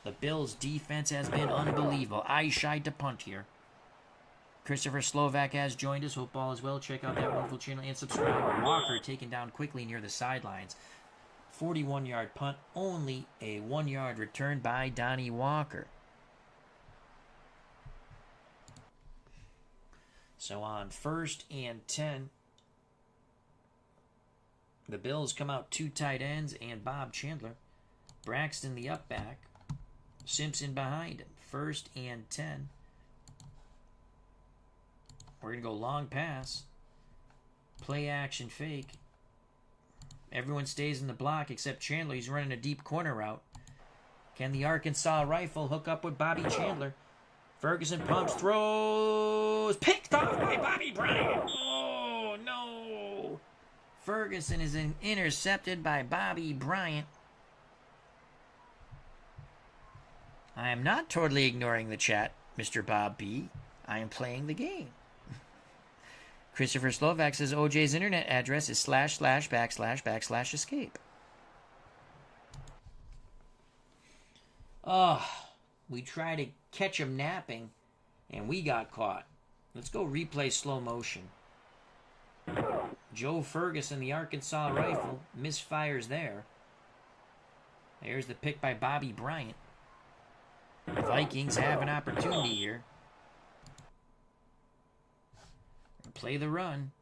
The Bills' defense has been unbelievable. I shied to punt here. Christopher Slovak has joined us. Hope all is well. Check out that wonderful channel and subscribe. Walker taken down quickly near the sidelines. 41-yard punt. Only a 1-yard return by Donnie Walker. So on 1st and 10, the Bills come out 2 tight ends and Bob Chandler. Braxton the up back. Simpson behind him. 1st and 10. We're going to go long pass. Play action fake. Everyone stays in the block except Chandler. He's running a deep corner route. Can the Arkansas Rifle hook up with Bobby Chandler? Ferguson pumps, throws. Picked off by Bobby Bryant. Oh, no. Ferguson is intercepted by Bobby Bryant. I am not totally ignoring the chat, Mr. Bob B. I am playing the game. Christopher Slovak says OJ's internet address is /////escape. Oh, we tried to catch him napping, and we got caught. Let's go replay slow motion. Joe Ferguson, the Arkansas Rifle, misfires there. There's the pick by Bobby Bryant. The Vikings have an opportunity here. Play the run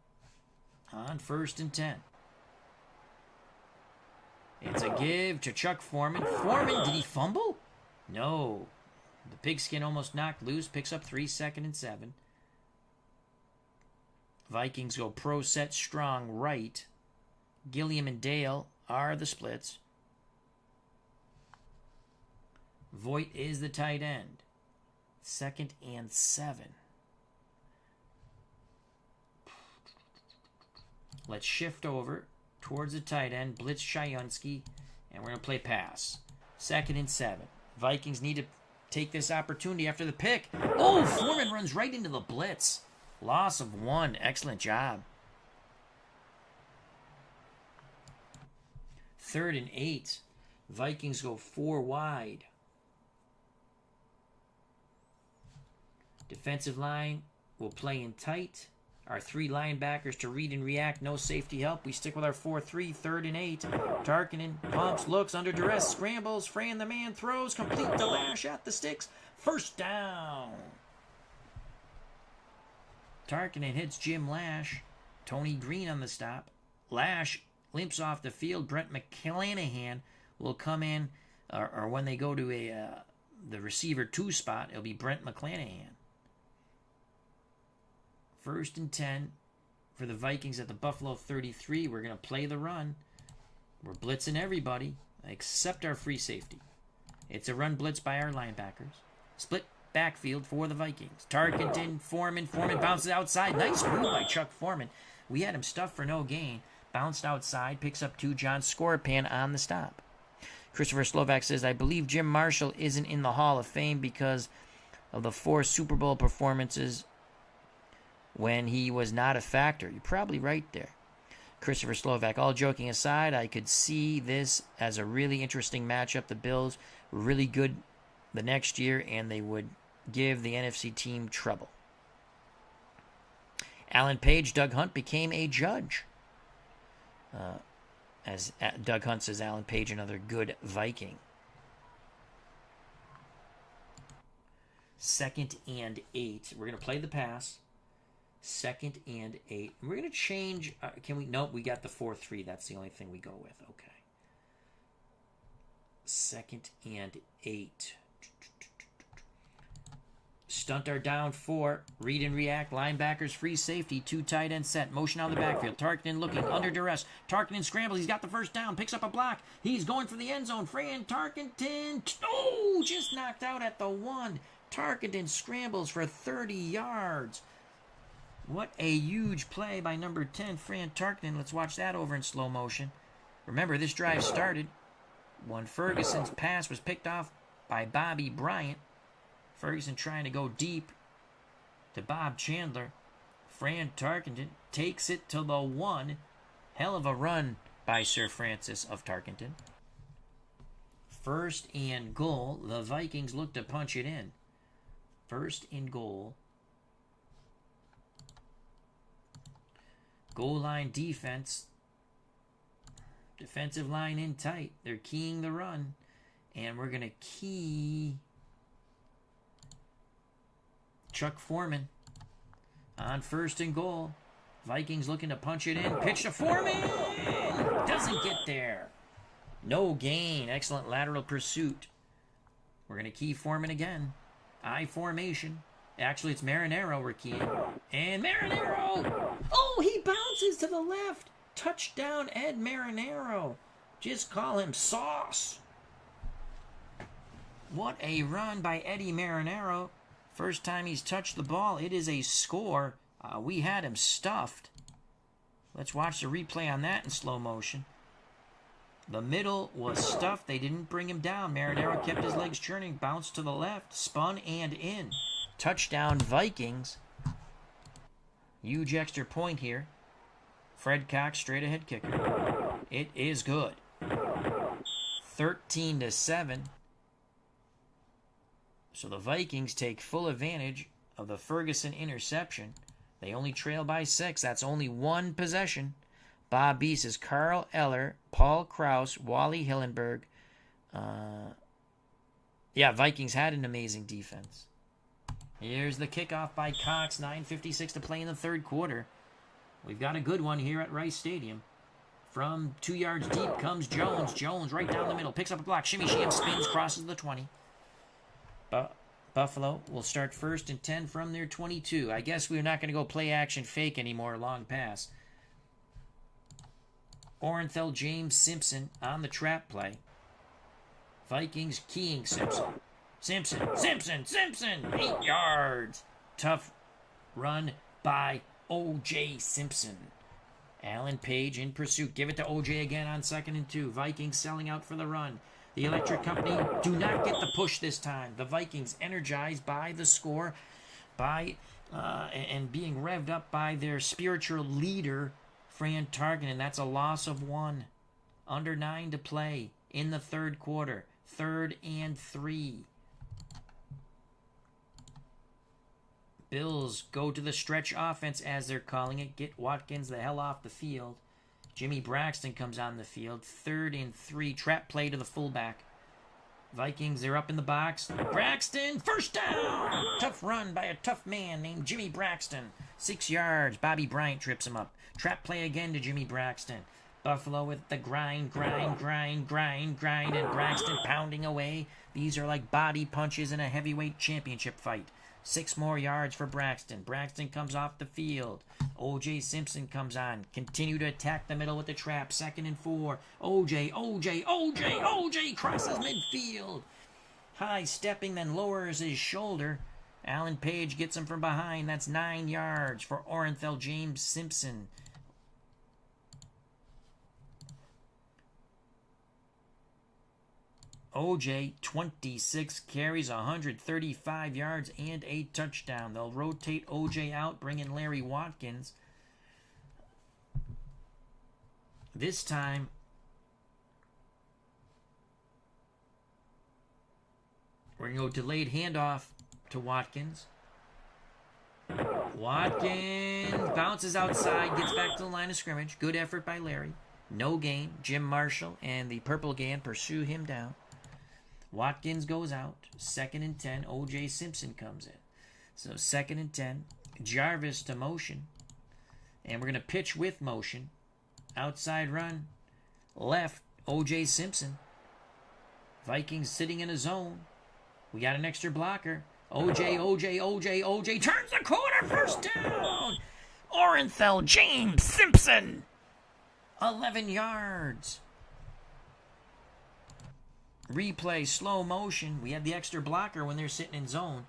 on 1st and 10. It's a give to Chuck Foreman. Foreman, did he fumble? No. The pigskin almost knocked loose. Picks up 3, 2nd and 7. Vikings go pro set strong right. Gilliam and Dale are the splits. Voigt is the tight end. 2nd and 7. Let's shift over towards the tight end, blitz Shayansky, and we're going to play pass. 2nd and 7. Vikings need to take this opportunity after the pick. Oh, Foreman runs right into the blitz. Loss of 1. Excellent job. 3rd and 8. Vikings go 4 wide. Defensive line will play in tight. Our 3 linebackers to read and react. No safety help. We stick with our 4-3. 3rd and 8. Tarkinen pumps, looks, under duress, scrambles. Fran the man throws. Complete the lash at the sticks. 1st down. Tarkinen hits Jim Lash. Tony Green on the stop. Lash limps off the field. Brent McClanahan will come in, or when they go to the receiver 2 spot, it'll be Brent McClanahan. 1st and 10 for the Vikings at the Buffalo 33. We're going to play the run. We're blitzing everybody except our free safety. It's a run blitz by our linebackers. Split backfield for the Vikings. Tarkenton, Foreman. Foreman bounces outside. Nice move by Chuck Foreman. We had him stuffed for no gain. Bounced outside. Picks up 2. John Scorpan on the stop. Christopher Slovak says, I believe Jim Marshall isn't in the Hall of Fame because of the 4 Super Bowl performances when he was not a factor. You're probably right there. Christopher Slovak, all joking aside, I could see this as a really interesting matchup. The Bills were really good the next year, and they would give the NFC team trouble. Alan Page, Doug Hunt became a judge. As Doug Hunt says, Alan Page, another good Viking. 2nd and 8. We're going to play the pass. 2nd and 8. We're going to change. Can we? Nope, we got the 4-3. That's the only thing we go with. Okay. 2nd and 8. Stunt our down 4. Read and react. Linebackers, free safety. 2 tight end set. Motion out of the backfield. Tarkenton looking under duress. Tarkenton scrambles. He's got the 1st down. Picks up a block. He's going for the end zone. Fran Tarkenton. Oh, just knocked out at the 1. Tarkenton scrambles for 30 yards. What a huge play by number 10, Fran Tarkenton. Let's watch that over in slow motion. Remember, this drive started when Ferguson's pass was picked off by Bobby Bryant. Ferguson trying to go deep to Bob Chandler. Fran Tarkenton takes it to the 1. Hell of a run by Sir Francis of Tarkenton. 1st and goal. The Vikings look to punch it in. 1st and goal. Goal line defense. Defensive line in tight. They're keying the run. And we're going to key Chuck Foreman on 1st and goal. Vikings looking to punch it in. Pitch to Foreman. Doesn't get there. No gain. Excellent lateral pursuit. We're going to key Foreman again. I formation. Actually, it's Marinero we're keying. And Marinero! Oh, he bounces to the left. Touchdown, Ed Marinero. Just call him Sauce. What a run by Eddie Marinero. First time he's touched the ball. It is a score. We had him stuffed. Let's watch the replay on that in slow motion. The middle was stuffed. They didn't bring him down. Marinero kept his legs churning. Bounced to the left. Spun and in. Touchdown Vikings. Huge extra point here. Fred Cox straight ahead kicker. It is good. 13-7. So the Vikings take full advantage of the Ferguson interception. They only trail by 6. That's only one possession. Bob Beese is Carl Eller, Paul Krause, Wally Hillenberg. Vikings had an amazing defense. Here's the kickoff by Cox. 9:56 to play in the third quarter. We've got a good one here at Rice Stadium. From 2 yards deep comes Jones. Jones right down the middle. Picks up a block. Shimmy, spins, crosses the 20. Buffalo will start 1st and 10 from their 22. I guess we're not going to go play action fake anymore. Long pass. Orenthal James Simpson on the trap play. Vikings keying Simpson. Simpson. 8 yards. Tough run by O.J. Simpson. Alan Page in pursuit. Give it to O.J. again on 2nd and 2. Vikings selling out for the run. The Electric Company do not get the push this time. The Vikings energized by the score, and being revved up by their spiritual leader, Fran Tarkenton, and that's a loss of 1. Under 9 to play in the third quarter. 3rd and 3. Bills go to the stretch offense, as they're calling it. Get Watkins the hell off the field. Jimmy Braxton comes on the field. 3rd and 3. Trap play to the fullback. Vikings, they're up in the box. Braxton, first down! Tough run by a tough man named Jimmy Braxton. 6 yards. Bobby Bryant trips him up. Trap play again to Jimmy Braxton. Buffalo with the grind, and Braxton pounding away. These are like body punches in a heavyweight championship fight. 6 more yards for Braxton. Braxton comes off the field. O.J. Simpson comes on. Continue to attack the middle with the trap. 2nd and 4. O.J. crosses midfield. High stepping, then lowers his shoulder. Alan Page gets him from behind. That's 9 yards for Orenthal James Simpson. O.J., 26 carries, 135 yards, and a touchdown. They'll rotate O.J. out, bring in Larry Watkins. This time, we're going to go delayed handoff to Watkins. Watkins bounces outside, gets back to the line of scrimmage. Good effort by Larry. No gain. Jim Marshall and the Purple Gang pursue him down. Watkins goes out. 2nd and 10. O.J. Simpson comes in. So 2nd and 10. Jarvis to motion. And we're going to pitch with motion. Outside run. Left. O.J. Simpson. Vikings sitting in a zone. We got an extra blocker. O.J. turns the corner. First down. Orenthal James Simpson. 11 yards. Replay, slow motion. We had the extra blocker when they're sitting in zone.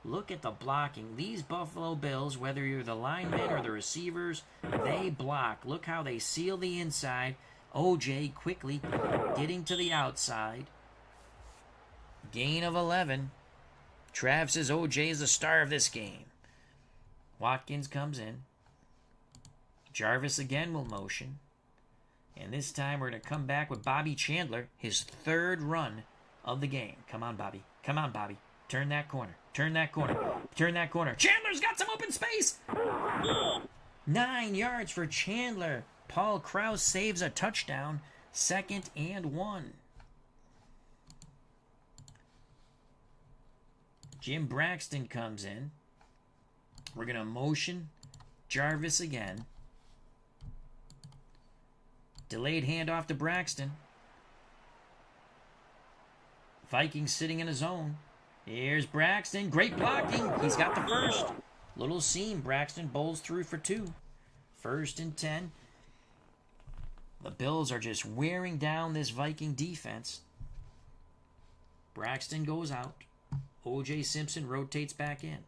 Look at the blocking. These Buffalo Bills, whether you're the linemen or the receivers, they block. Look how they seal the inside. O.J. quickly getting to the outside. Gain of 11. Trav says O.J. is the star of this game. Watkins comes in. Jarvis again will motion. And this time we're going to come back with Bobby Chandler, his 3rd run of the game. Come on, Bobby. Turn that corner. Chandler's got some open space. 9 yards for Chandler. Paul Krause saves a touchdown. 2nd and 1. Jim Braxton comes in. We're going to motion Jarvis again. Delayed handoff to Braxton. Vikings sitting in a zone. Here's Braxton. Great blocking. He's got the first. Little seam. Braxton bowls through for 2. 1st and 10. The Bills are just wearing down this Viking defense. Braxton goes out. O.J. Simpson rotates back in.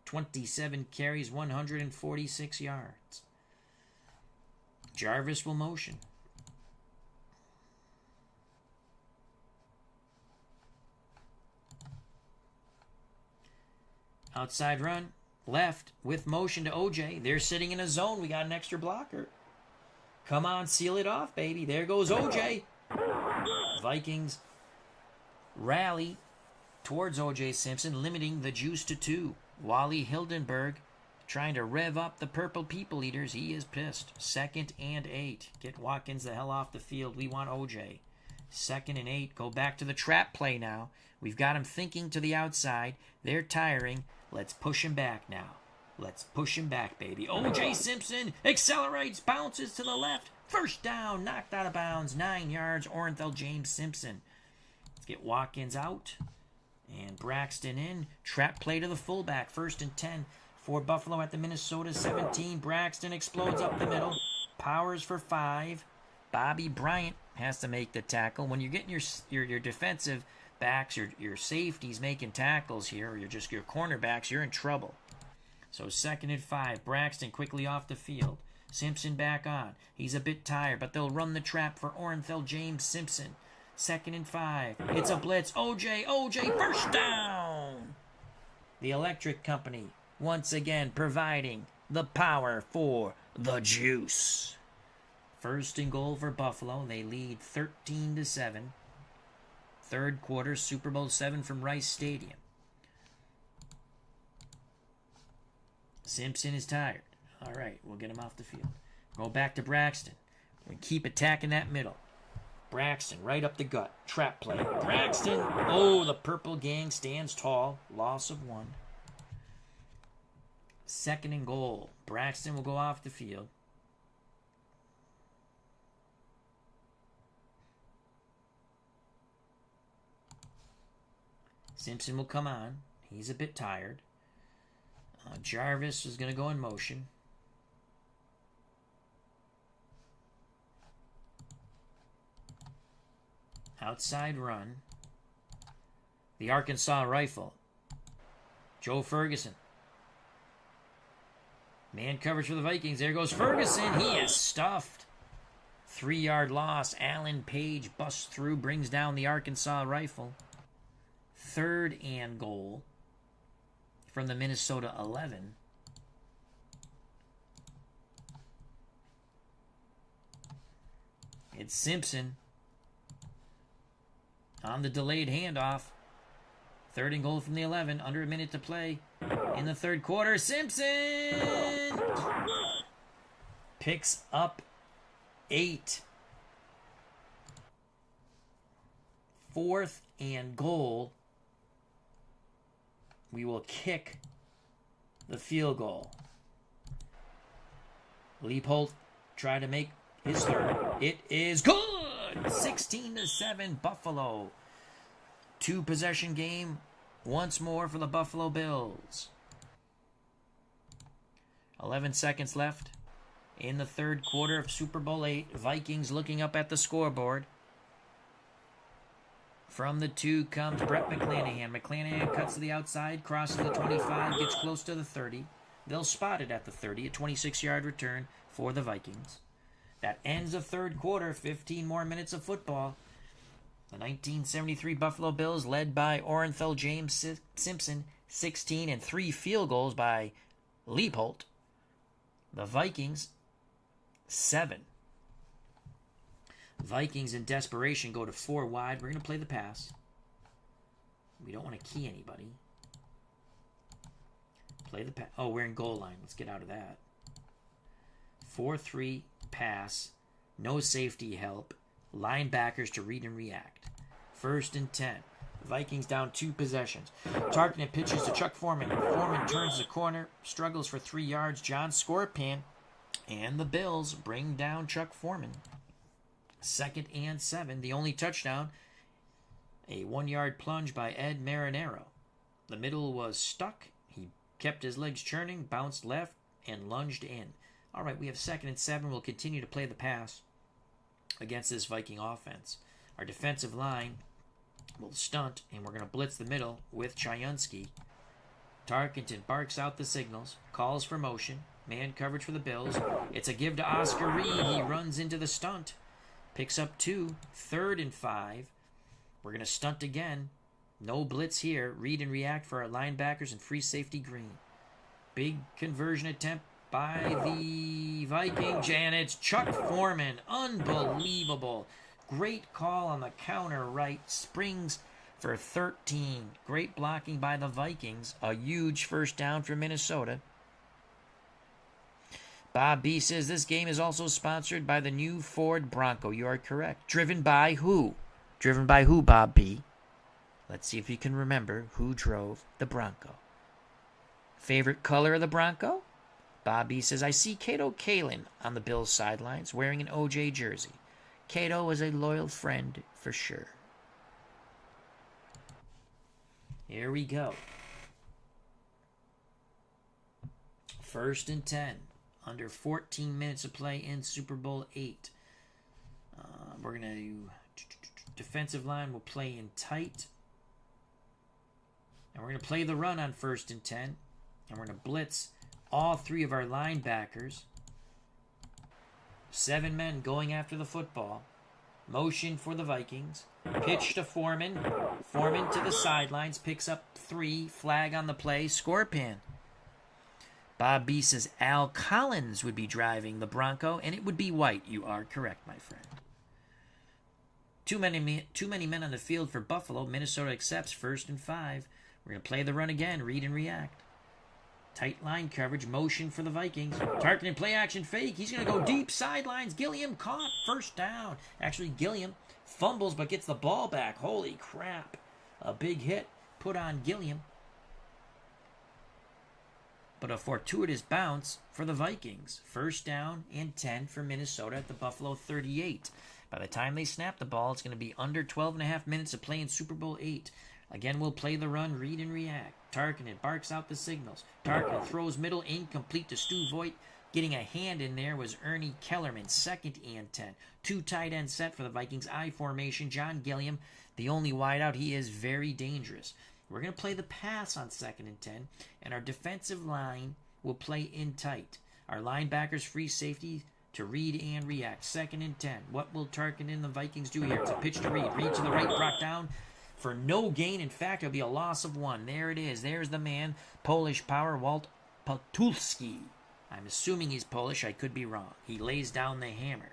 27 carries, 146 yards. Jarvis will motion. Outside run. Left with motion to O.J. They're sitting in a zone. We got an extra blocker. Come on, seal it off, baby. There goes O.J. Vikings rally towards O.J. Simpson, limiting the juice to 2. Wally Hildenberg trying to rev up the Purple People Eaters. He is pissed. 2nd and 8. Get Watkins the hell off the field. We want O.J. 2nd and 8. Go back to the trap play now. We've got him thinking to the outside. They're tiring. Let's push him back now. Let's push him back, baby. O.J. Simpson accelerates, bounces to the left. First down, knocked out of bounds. 9 yards, Orenthal James Simpson. Let's get Watkins out. And Braxton in. Trap play to the fullback. 1st and 10 for Buffalo at the Minnesota 17. Braxton explodes up the middle. Powers for 5. Bobby Bryant has to make the tackle. When you're getting your defensive backs, your safeties making tackles here, or your cornerbacks, you're in trouble. So 2nd and 5. Braxton quickly off the field. Simpson back on. He's a bit tired, but they'll run the trap for Orenthal James Simpson. 2nd and 5. It's a blitz. O.J. First down. The Electric Company once again providing the power for the juice. 1st and goal for Buffalo. They lead 13-7. 3rd quarter, Super Bowl VII from Rice Stadium. Simpson is tired. All right, we'll get him off the field. Go back to Braxton. We keep attacking that middle. Braxton right up the gut. Trap play. Braxton. Oh, the Purple Gang stands tall. Loss of 1. 2nd and goal. Braxton will go off the field. Simpson will come on. He's a bit tired. Jarvis is going to go in motion. Outside run. The Arkansas rifle. Joe Ferguson. Man coverage for the Vikings. There goes Ferguson. He is stuffed. 3-yard loss. Alan Page busts through, brings down the Arkansas rifle. 3rd and goal from the Minnesota 11. It's Simpson on the delayed handoff. 3rd and goal from the 11. Under a minute to play in the 3rd quarter. Simpson picks up 8. 4th and goal. We will kick the field goal. Leopold tried to make his 3rd. It is good! 16-7 Buffalo. 2-possession game once more for the Buffalo Bills. 11 seconds left in the 3rd quarter of Super Bowl VIII. Vikings looking up at the scoreboard. From the 2 comes Brett McClanahan. McClanahan cuts to the outside, crosses the 25, gets close to the 30. They'll spot it at the 30, a 26-yard return for the Vikings. That ends the 3rd quarter, 15 more minutes of football. The 1973 Buffalo Bills, led by Orenthal James Simpson, 16 and 3 field goals by Leopold. The Vikings, 7. Vikings in desperation go to 4 wide. We're going to play the pass. We don't want to key anybody. Play the pass. Oh, we're in goal line. Let's get out of that. 4-3 pass. No safety help. Linebackers to read and react. 1st and 10. Vikings down 2 possessions. Tarkenton pitches to Chuck Foreman. Foreman turns the corner. Struggles for 3 yards. John Scorpion. And the Bills bring down Chuck Foreman. 2nd and 7. The only touchdown A 1-yard plunge by Ed Marinero. The middle was stuck. He kept his legs churning, bounced left, and lunged in. All right, we have 2nd and 7. We'll continue to play the pass against this Viking offense. Our defensive line will stunt, and we're going to blitz the middle with Chayunsky. Tarkenton barks out the signals, calls for motion, man coverage for the Bills. It's a give to Oscar Reed. He runs into the stunt, picks up 2, 3rd and 5. We're going to stunt again. No blitz here. Read and react for our linebackers and free safety Green. Big conversion attempt by the Vikings, and it's Chuck Foreman. Unbelievable. Great call on the counter right. Springs for 13. Great blocking by the Vikings. A huge first down for Minnesota. Bob B says this game is also sponsored by the new Ford Bronco. You are correct. Driven by who? Driven by who, Bob B? Let's see if you can remember who drove the Bronco. Favorite color of the Bronco? Bob B says, I see Cato Kalin on the Bills sidelines wearing an OJ jersey. Cato was a loyal friend for sure. Here we go. 1st and 10. Under 14 minutes of play in Super Bowl VIII. We're going to... Defensive line will play in tight. And we're going to play the run on 1st and 10. And we're going to blitz all 3 of our linebackers. 7 men going after the football. Motion for the Vikings. Pitch to Foreman. Foreman to the sidelines. Picks up 3. Flag on the play. Scorpion. Bob B says Al Collins would be driving the Bronco, and it would be white. You are correct, my friend. Too many men on the field for Buffalo. Minnesota accepts 1st and 5. We're going to play the run again. Read and react. Tight line coverage. Motion for the Vikings. Targeting play action fake. He's going to go deep sidelines. Gilliam caught. 1st down. Actually, Gilliam fumbles but gets the ball back. Holy crap. A big hit put on Gilliam. But a fortuitous bounce for the Vikings. 1st down and 10 for Minnesota at the Buffalo 38. By the time they snap the ball, it's going to be under 12.5 minutes of play in Super Bowl VIII. Again, we'll play the run, read and react. Tarkenton barks out the signals. Tarkenton throws middle, incomplete to Stu Voigt. Getting a hand in there was Ernie Kellerman, 2nd and 10. 2 tight end set for the Vikings. I formation. John Gilliam, the only wideout. He is very dangerous. We're going to play the pass on 2nd and 10, and our defensive line will play in tight. Our linebackers free safety to read and react. 2nd and 10. What will Tarkenton and the Vikings do here? It's a pitch to Reed. Reed to the right, brought down for no gain. In fact, it'll be a loss of 1. There it is. There's the man. Polish power, Walt Patulski. I'm assuming he's Polish. I could be wrong. He lays down the hammer.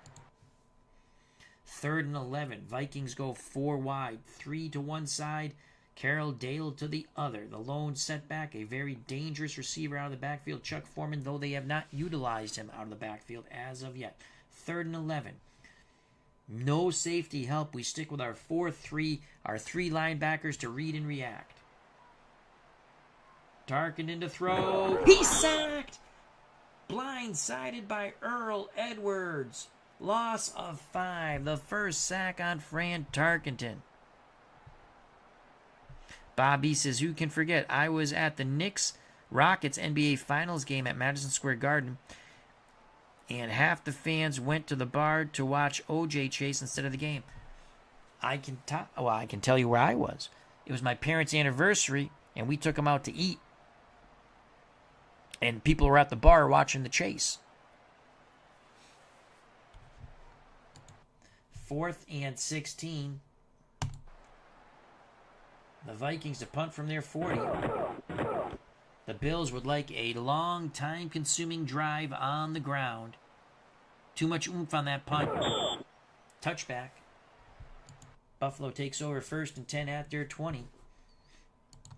3rd and 11. Vikings go 4 wide. 3 to one side. Carroll Dale to the other. The lone setback, a very dangerous receiver out of the backfield. Chuck Foreman, though they have not utilized him out of the backfield as of yet. 3rd and 11. No safety help. We stick with our 4-3, our 3 linebackers to read and react. Tarkenton to throw. He's sacked! Blindsided by Earl Edwards. Loss of 5. The first sack on Fran Tarkenton. Bobby says, who can forget? I was at the Knicks-Rockets NBA Finals game at Madison Square Garden, and half the fans went to the bar to watch OJ chase instead of the game. I can tell you where I was. It was my parents' anniversary, and we took them out to eat. And people were at the bar watching the chase. 4th and 16. The Vikings to punt from their 40. The Bills would like a long, time-consuming drive on the ground. Too much oomph on that punt. Touchback. Buffalo takes over 1st and 10 at their 20.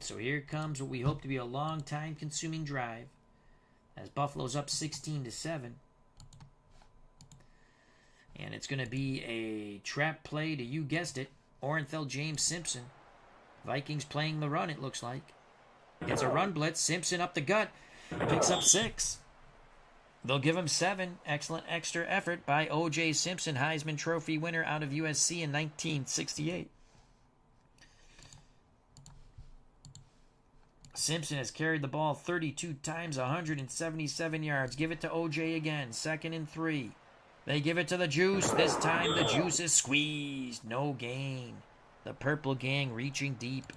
So here comes what we hope to be a long, time-consuming drive. As Buffalo's up 16-7. And it's going to be a trap play to, you guessed it, Orenthal James Simpson. Vikings playing the run, it looks like. Gets a run blitz. Simpson up the gut. Picks up 6. They'll give him 7. Excellent extra effort by O.J. Simpson, Heisman Trophy winner out of USC in 1968. Simpson has carried the ball 32 times, 177 yards. Give it to OJ again. 2nd and 3. They give it to the Juice. This time the Juice is squeezed. No gain. The Purple Gang reaching deep.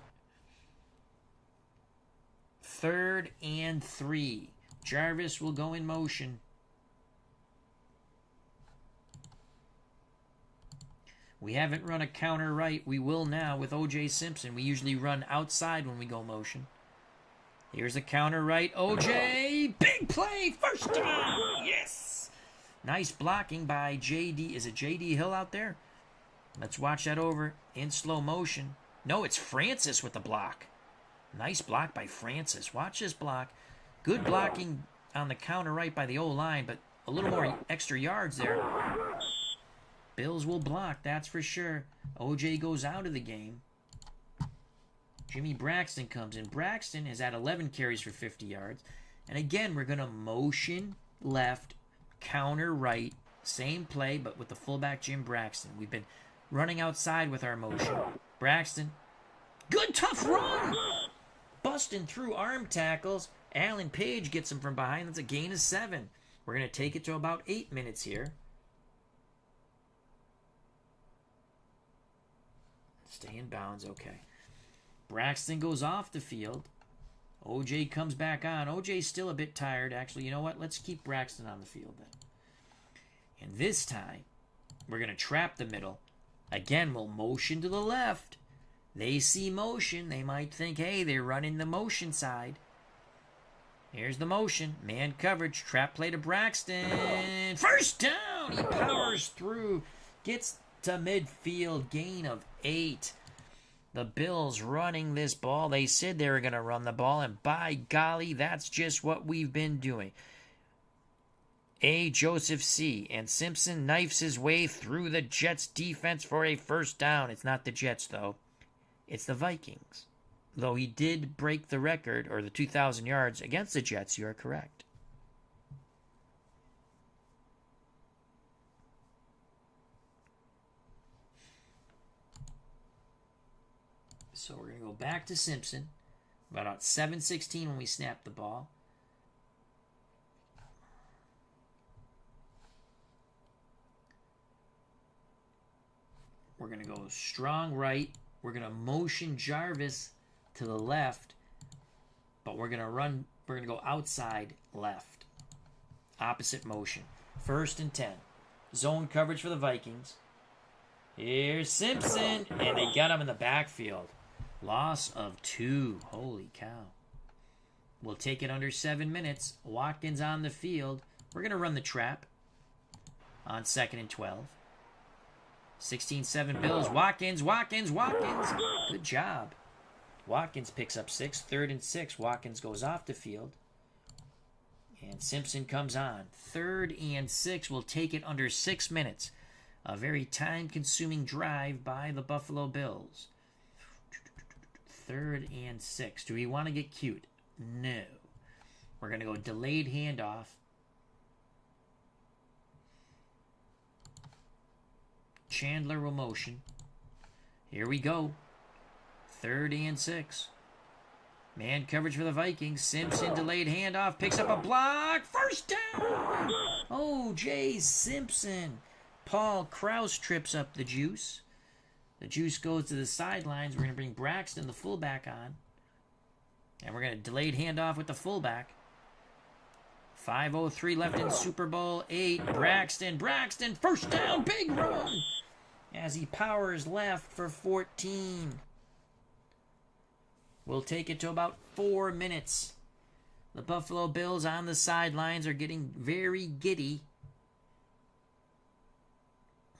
3rd and 3. Jarvis will go in motion. We haven't run a counter right. We will now with O.J. Simpson. We usually run outside when we go motion. Here's a counter right. O.J. Big play. First down. Yes. Nice blocking by J.D. Is it J.D. Hill out there? Let's watch that over in slow motion. No, it's Francis with the block. Nice block by Francis. Watch this block. Good blocking on the counter right by the O-line, but a little more extra yards there. Bills will block, that's for sure. OJ goes out of the game. Jimmy Braxton comes in. Braxton has had 11 carries for 50 yards. And again, we're going to motion left, counter right. Same play, but with the fullback Jim Braxton. We've been running outside with our motion. Braxton. Good tough run! Busting through arm tackles. Alan Page gets him from behind. That's a gain of 7. We're going to take it to about 8 minutes here. Stay in bounds, okay. Braxton goes off the field. OJ comes back on. OJ's still a bit tired. Actually, you know what? Let's keep Braxton on the field then. And this time, we're going to trap the middle. Again, we'll motion to the left. They see motion. They might think, hey, they're running the motion side. Here's the motion. Man coverage. Trap play to Braxton. First down. He powers through. Gets to midfield. Gain of 8. The Bills running this ball. They said they were going to run the ball, and by golly, that's just what we've been doing. Joseph C. And Simpson knifes his way through the Jets defense for a first down. It's not the Jets, though. It's the Vikings. Though he did break the record, or the 2,000 yards, against the Jets, you are correct. So we're going to go back to Simpson. About 7:16 when we snap the ball. We're going to go strong right. We're going to motion Jarvis to the left. But we're going to go outside left. Opposite motion. 1st and 10. Zone coverage for the Vikings. Here's Simpson. And they got him in the backfield. Loss of 2. Holy cow. We'll take it under 7 minutes. Watkins on the field. We're going to run the trap on 2nd and 12. 16-7 Bills. Watkins. Good job. Watkins picks up 6. 3rd and 6. Watkins goes off the field. And Simpson comes on. 3rd and 6. We'll take it under 6 minutes. A very time-consuming drive by the Buffalo Bills. 3rd and 6. Do we want to get cute? No. We're going to go delayed handoff. Chandler will motion. Here we go. 3rd and 6. Man coverage for the Vikings. Simpson delayed handoff. Picks up a block. First down. O.J. Simpson. Paul Krause trips up the Juice. The Juice goes to the sidelines. We're going to bring Braxton, the fullback, on. And we're going to delayed handoff with the fullback. 5:03 left in Super Bowl VIII. Braxton, first down, big run. As he powers left for 14. We'll take it to about 4 minutes. The Buffalo Bills on the sidelines are getting very giddy.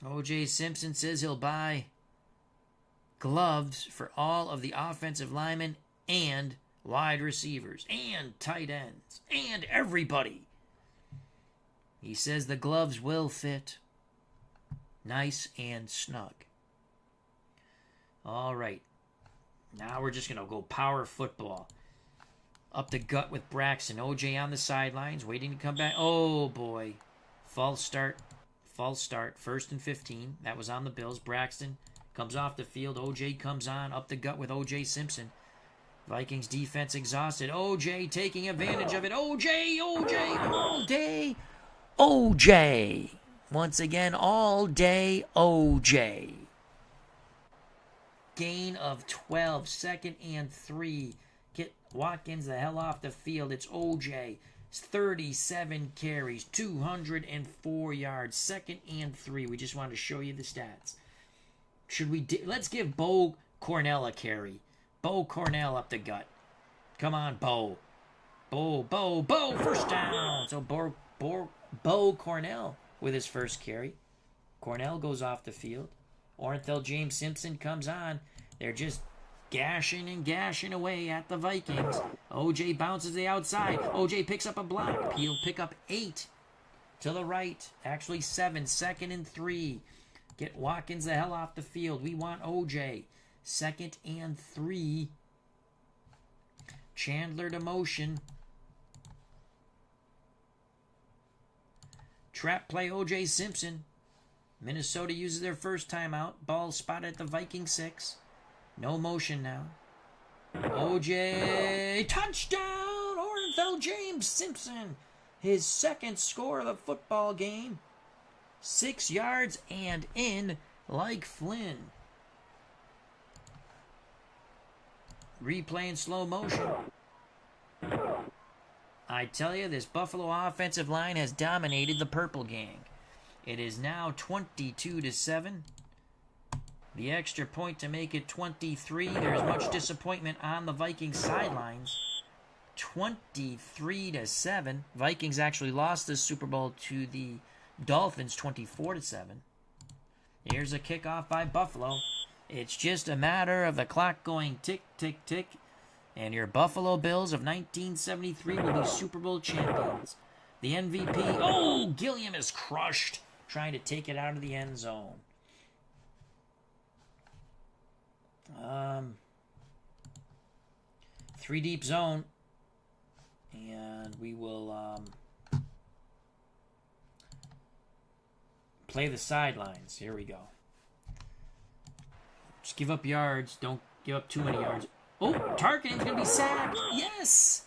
O.J. Simpson says he'll buy gloves for all of the offensive linemen and wide receivers and tight ends and everybody. He says the gloves will fit nice and snug. All right. Now we're just going to go power football. Up the gut with Braxton. OJ on the sidelines, waiting to come back. Oh, boy. False start. 1st and 15. That was on the Bills. Braxton comes off the field. OJ comes on. Up the gut with OJ Simpson. Vikings defense exhausted. OJ taking advantage of it. OJ all day. OJ. Once again, all day OJ. Gain of 12. 2nd and 3. Get Watkins the hell off the field. It's OJ. 37 carries. 204 yards. 2nd and 3. We just wanted to show you the stats. Let's give Bo Cornell a carry. Bo Cornell up the gut. Come on, Bo. Bo. First down. So Bo Cornell with his first carry. Cornell goes off the field. Orenthal James Simpson comes on. They're just gashing away at the Vikings. OJ bounces the outside. OJ picks up a block. He'll pick up 8 to the right. Actually 7. 2nd and 3. Get Watkins the hell off the field. We want OJ. 2nd and 3. Chandler to motion. Trap play OJ Simpson. Minnesota uses their first timeout. Ball spotted at the Viking 6. No motion now. OJ. Touchdown! Orenthal James Simpson. His 2nd score of the football game. 6 yards and in like Flynn. Replay in slow motion. I tell you, this Buffalo offensive line has dominated the Purple Gang. It is now 22-7. The extra point to make it 23. There's much disappointment on the Vikings sidelines. 23-7. Vikings actually lost this Super Bowl to the Dolphins 24-7. Here's a kickoff by Buffalo. It's just a matter of the clock going tick, tick, tick. And your Buffalo Bills of 1973 will be Super Bowl champions. The MVP, oh, Gilliam is crushed, trying to take it out of the end zone. 3 deep zone. And we will play the sidelines. Here we go. Just give up yards. Don't give up too many yards. Oh, Tarken's going to be sacked. Yes!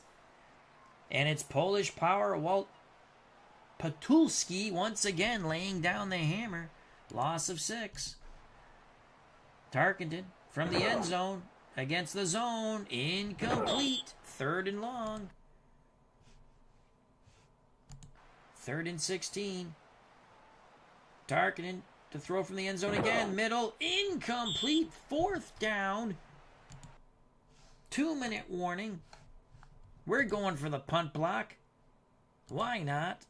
And it's Polish power. Walt Patulski once again laying down the hammer. Loss of 6. Tarkenton from the end zone against the zone. Incomplete. 3rd and long. 3rd and 16. Tarkenton to throw from the end zone again. Middle. Incomplete. 4th down. 2-minute warning. We're going for the punt block. Why not?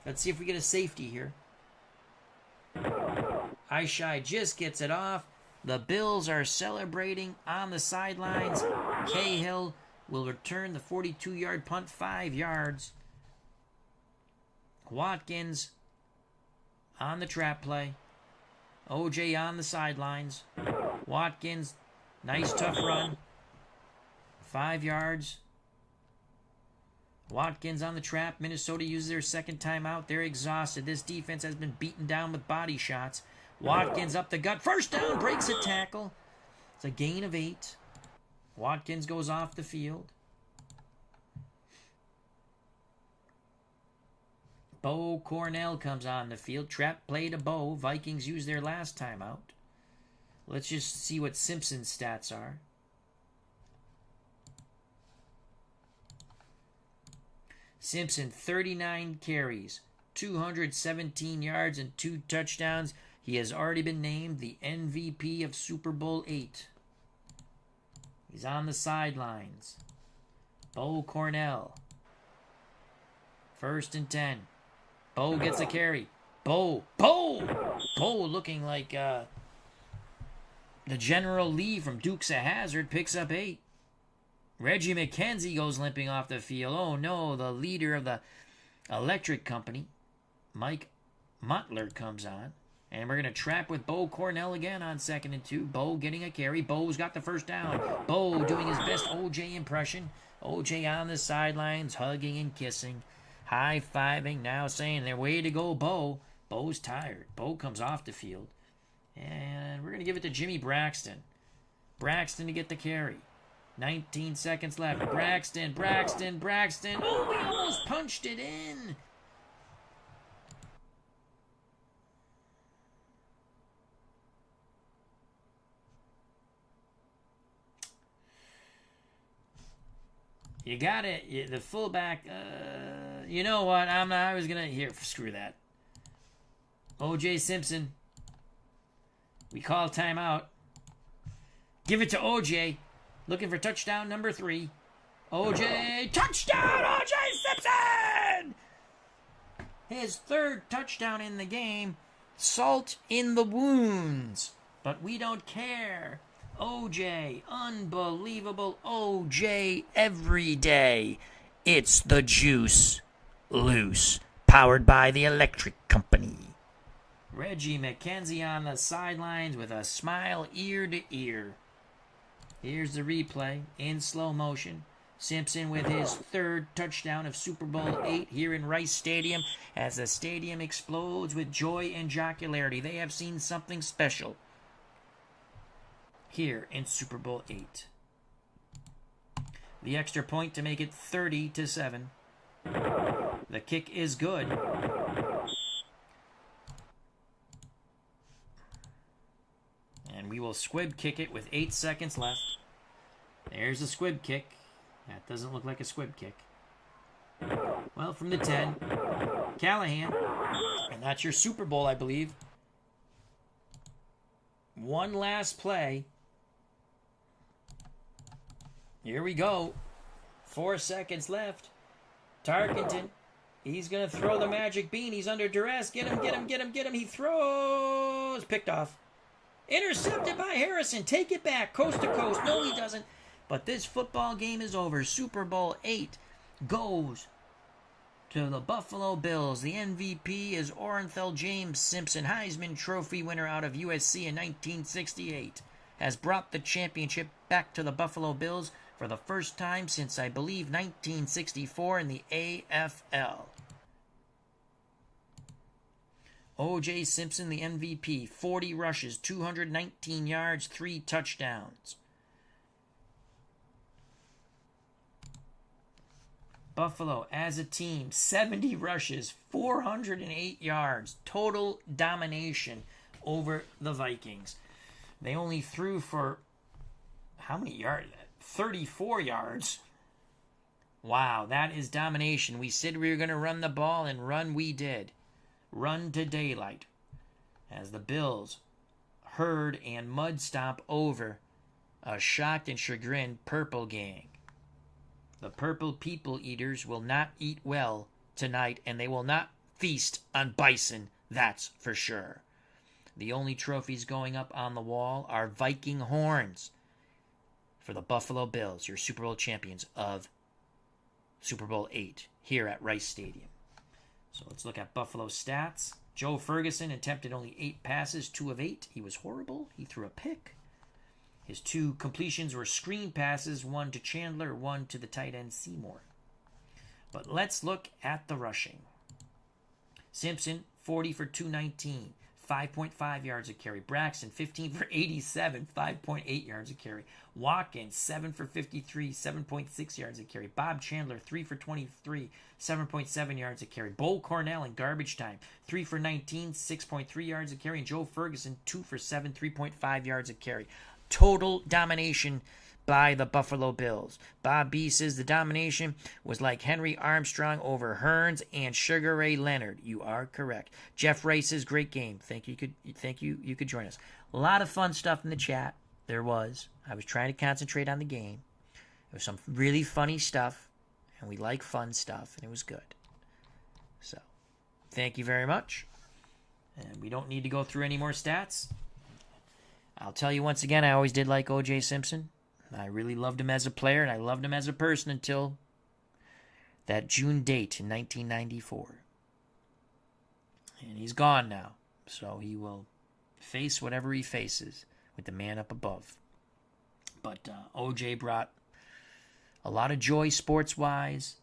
Let's see if we get a safety here. Ishai just gets it off. The Bills are celebrating on the sidelines. Cahill will return the 42-yard punt 5 yards. Watkins on the trap play. OJ on the sidelines. Watkins, nice tough run. 5 yards. Watkins on the trap. Minnesota uses their 2nd timeout. They're exhausted. This defense has been beaten down with body shots. Watkins up the gut. First down. Breaks a tackle. It's a gain of 8. Watkins goes off the field. Bo Cornell comes on the field. Trap play to Bo. Vikings use their last timeout. Let's just see what Simpson's stats are. Simpson, 39 carries, 217 yards, and 2 touchdowns. He has already been named the MVP of Super Bowl VIII. He's on the sidelines. Bo Cornell. 1st and 10. Bo gets a carry. Bo looking like the General Lee from Dukes of Hazzard picks up 8. Reggie McKenzie goes limping off the field. Oh no, the leader of the electric company, Mike Mutler, comes on. And we're going to trap with Bo Cornell again on 2nd and 2. Bo getting a carry. Bo's got the first down. Bo doing his best OJ impression. OJ on the sidelines, hugging and kissing. High-fiving, now saying their way to go, Bo. Bo's tired. Bo comes off the field. And we're going to give it to Jimmy Braxton. Braxton to get the carry. 19 seconds left. Braxton. Oh, we almost punched it in. You got it. The fullback. You know what? I was gonna here. Screw that. O.J. Simpson. We call timeout. Give it to O.J. Looking for touchdown number 3. O.J. Touchdown! O.J. Simpson! His 3rd touchdown in the game. Salt in the wounds. But we don't care. O.J. Unbelievable O.J. every day. It's the juice. Loose. Powered by the electric company. Reggie McKenzie on the sidelines with a smile ear to ear. Here's the replay in slow motion. Simpson with his 3rd touchdown of Super Bowl VIII here in Rice Stadium as the stadium explodes with joy and jocularity. They have seen something special here in Super Bowl VIII. The extra point to make it 30-7. The kick is good. And we will squib kick it with 8 seconds left. There's a squib kick. That doesn't look like a squib kick. Well, from the 10, Callahan. And that's your Super Bowl, I believe. One last play. Here we go. 4 seconds left. Tarkenton. He's going to throw the magic bean. He's under duress. Get him. He throws. Picked off. Intercepted by Harrison. Take it back. Coast to coast. No, he doesn't. But this football game is over. Super Bowl VIII goes to the Buffalo Bills. The MVP is Orenthal James Simpson, Heisman Trophy winner out of USC in 1968. Has brought the championship back to the Buffalo Bills for the first time since, I believe, 1964 in the AFL. O.J. Simpson, the MVP, 40 rushes, 219 yards, 3 touchdowns. Buffalo, as a team, 70 rushes, 408 yards, total domination over the Vikings. They only threw for, how many yards? 34 yards. Wow, that is domination. We said we were going to run the ball, and run we did. Run to daylight. As the Bills herd and mud stomp over a shocked and chagrined Purple gang. The Purple People Eaters will not eat well tonight, and they will not feast on bison, that's for sure. The only trophies going up on the wall are Viking horns for the Buffalo Bills, your Super Bowl champions of Super Bowl VIII, here at Rice Stadium. So let's look at Buffalo stats. Joe Ferguson attempted only 8 passes, 2 of 8. He was horrible. He threw a pick. His 2 completions were screen passes, 1 to Chandler, 1 to the tight end Seymour. But let's look at the rushing. Simpson, 40 for 219, 5.5 yards a carry. Braxton, 15 for 87, 5.8 yards a carry. Watkins, 7 for 53, 7.6 yards a carry. Bob Chandler, 3 for 23, 7.7 yards a carry. Bo Cornell in garbage time, 3 for 19, 6.3 yards a carry. And Joe Ferguson, 2 for 7, 3.5 yards a carry. Total domination by the Buffalo Bills. Bob B says the domination was like Henry Armstrong over Hearns and Sugar Ray Leonard. You are correct. Jeff Ray says great game. Thank you. You could join us. A lot of fun stuff in the chat. There was. I was trying to concentrate on the game. There was some really funny stuff, and we like fun stuff, and it was good. So, thank you very much. And we don't need to go through any more stats. I'll tell you once again, I always did like O.J. Simpson. I really loved him as a player, and I loved him as a person until that June date in 1994. And he's gone now, so he will face whatever he faces with the man up above. But O.J. brought a lot of joy sports-wise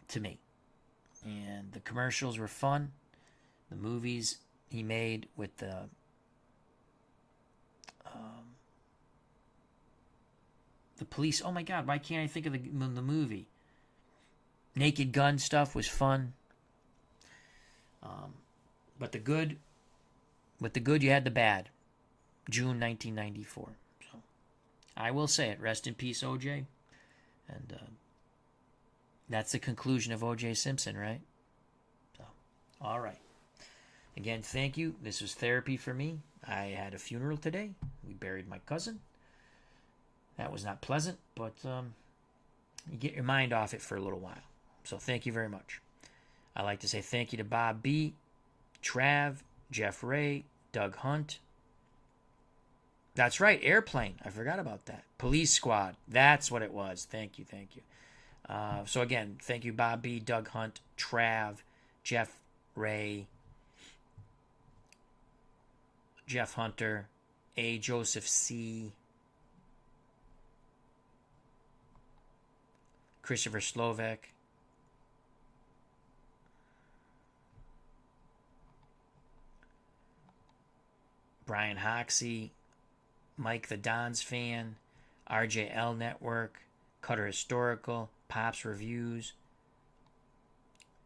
to me. And the commercials were fun. The movies he made with the The police. Oh my God! Why can't I think of the movie? Naked Gun stuff was fun. But with the good, you had the bad. June 1994. So I will say it. Rest in peace, OJ. And that's the conclusion of OJ Simpson, right? So, all right. Again, thank you. This was therapy for me. I had a funeral today. We buried my cousin. That was not pleasant, but you get your mind off it for a little while. So thank you very much. I'd like to say thank you to Bob B., Trav, Jeff Ray, Doug Hunt. That's right, Airplane. I forgot about that. Police Squad. That's what it was. Thank you. So again, thank you, Bob B., Doug Hunt, Trav, Jeff Ray, Jeff Hunter, A. Joseph C., Christopher Slovak, Brian Hoxie, Mike the Dons Fan, RJL Network, Cutter Historical, Pops Reviews,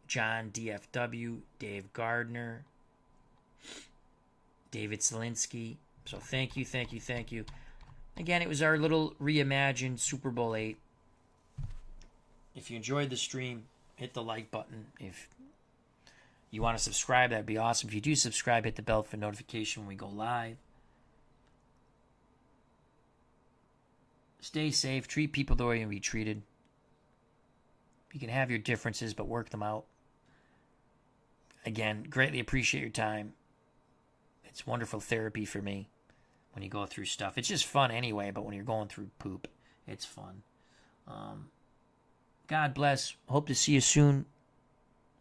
John DFW, Dave Gardner, David Selinsky. So thank you. Again, it was our little reimagined Super Bowl VIII. If you enjoyed the stream, hit the like button. If you want to subscribe, that'd be awesome. If you do subscribe, hit the bell for notification when we go live. Stay safe. Treat people the way you want to be treated. You can have your differences, but work them out. Again, greatly appreciate your time. It's wonderful therapy for me when you go through stuff. It's just fun anyway, but when you're going through poop, it's fun. God bless. Hope to see you soon,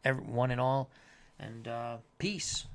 everyone and all. And peace.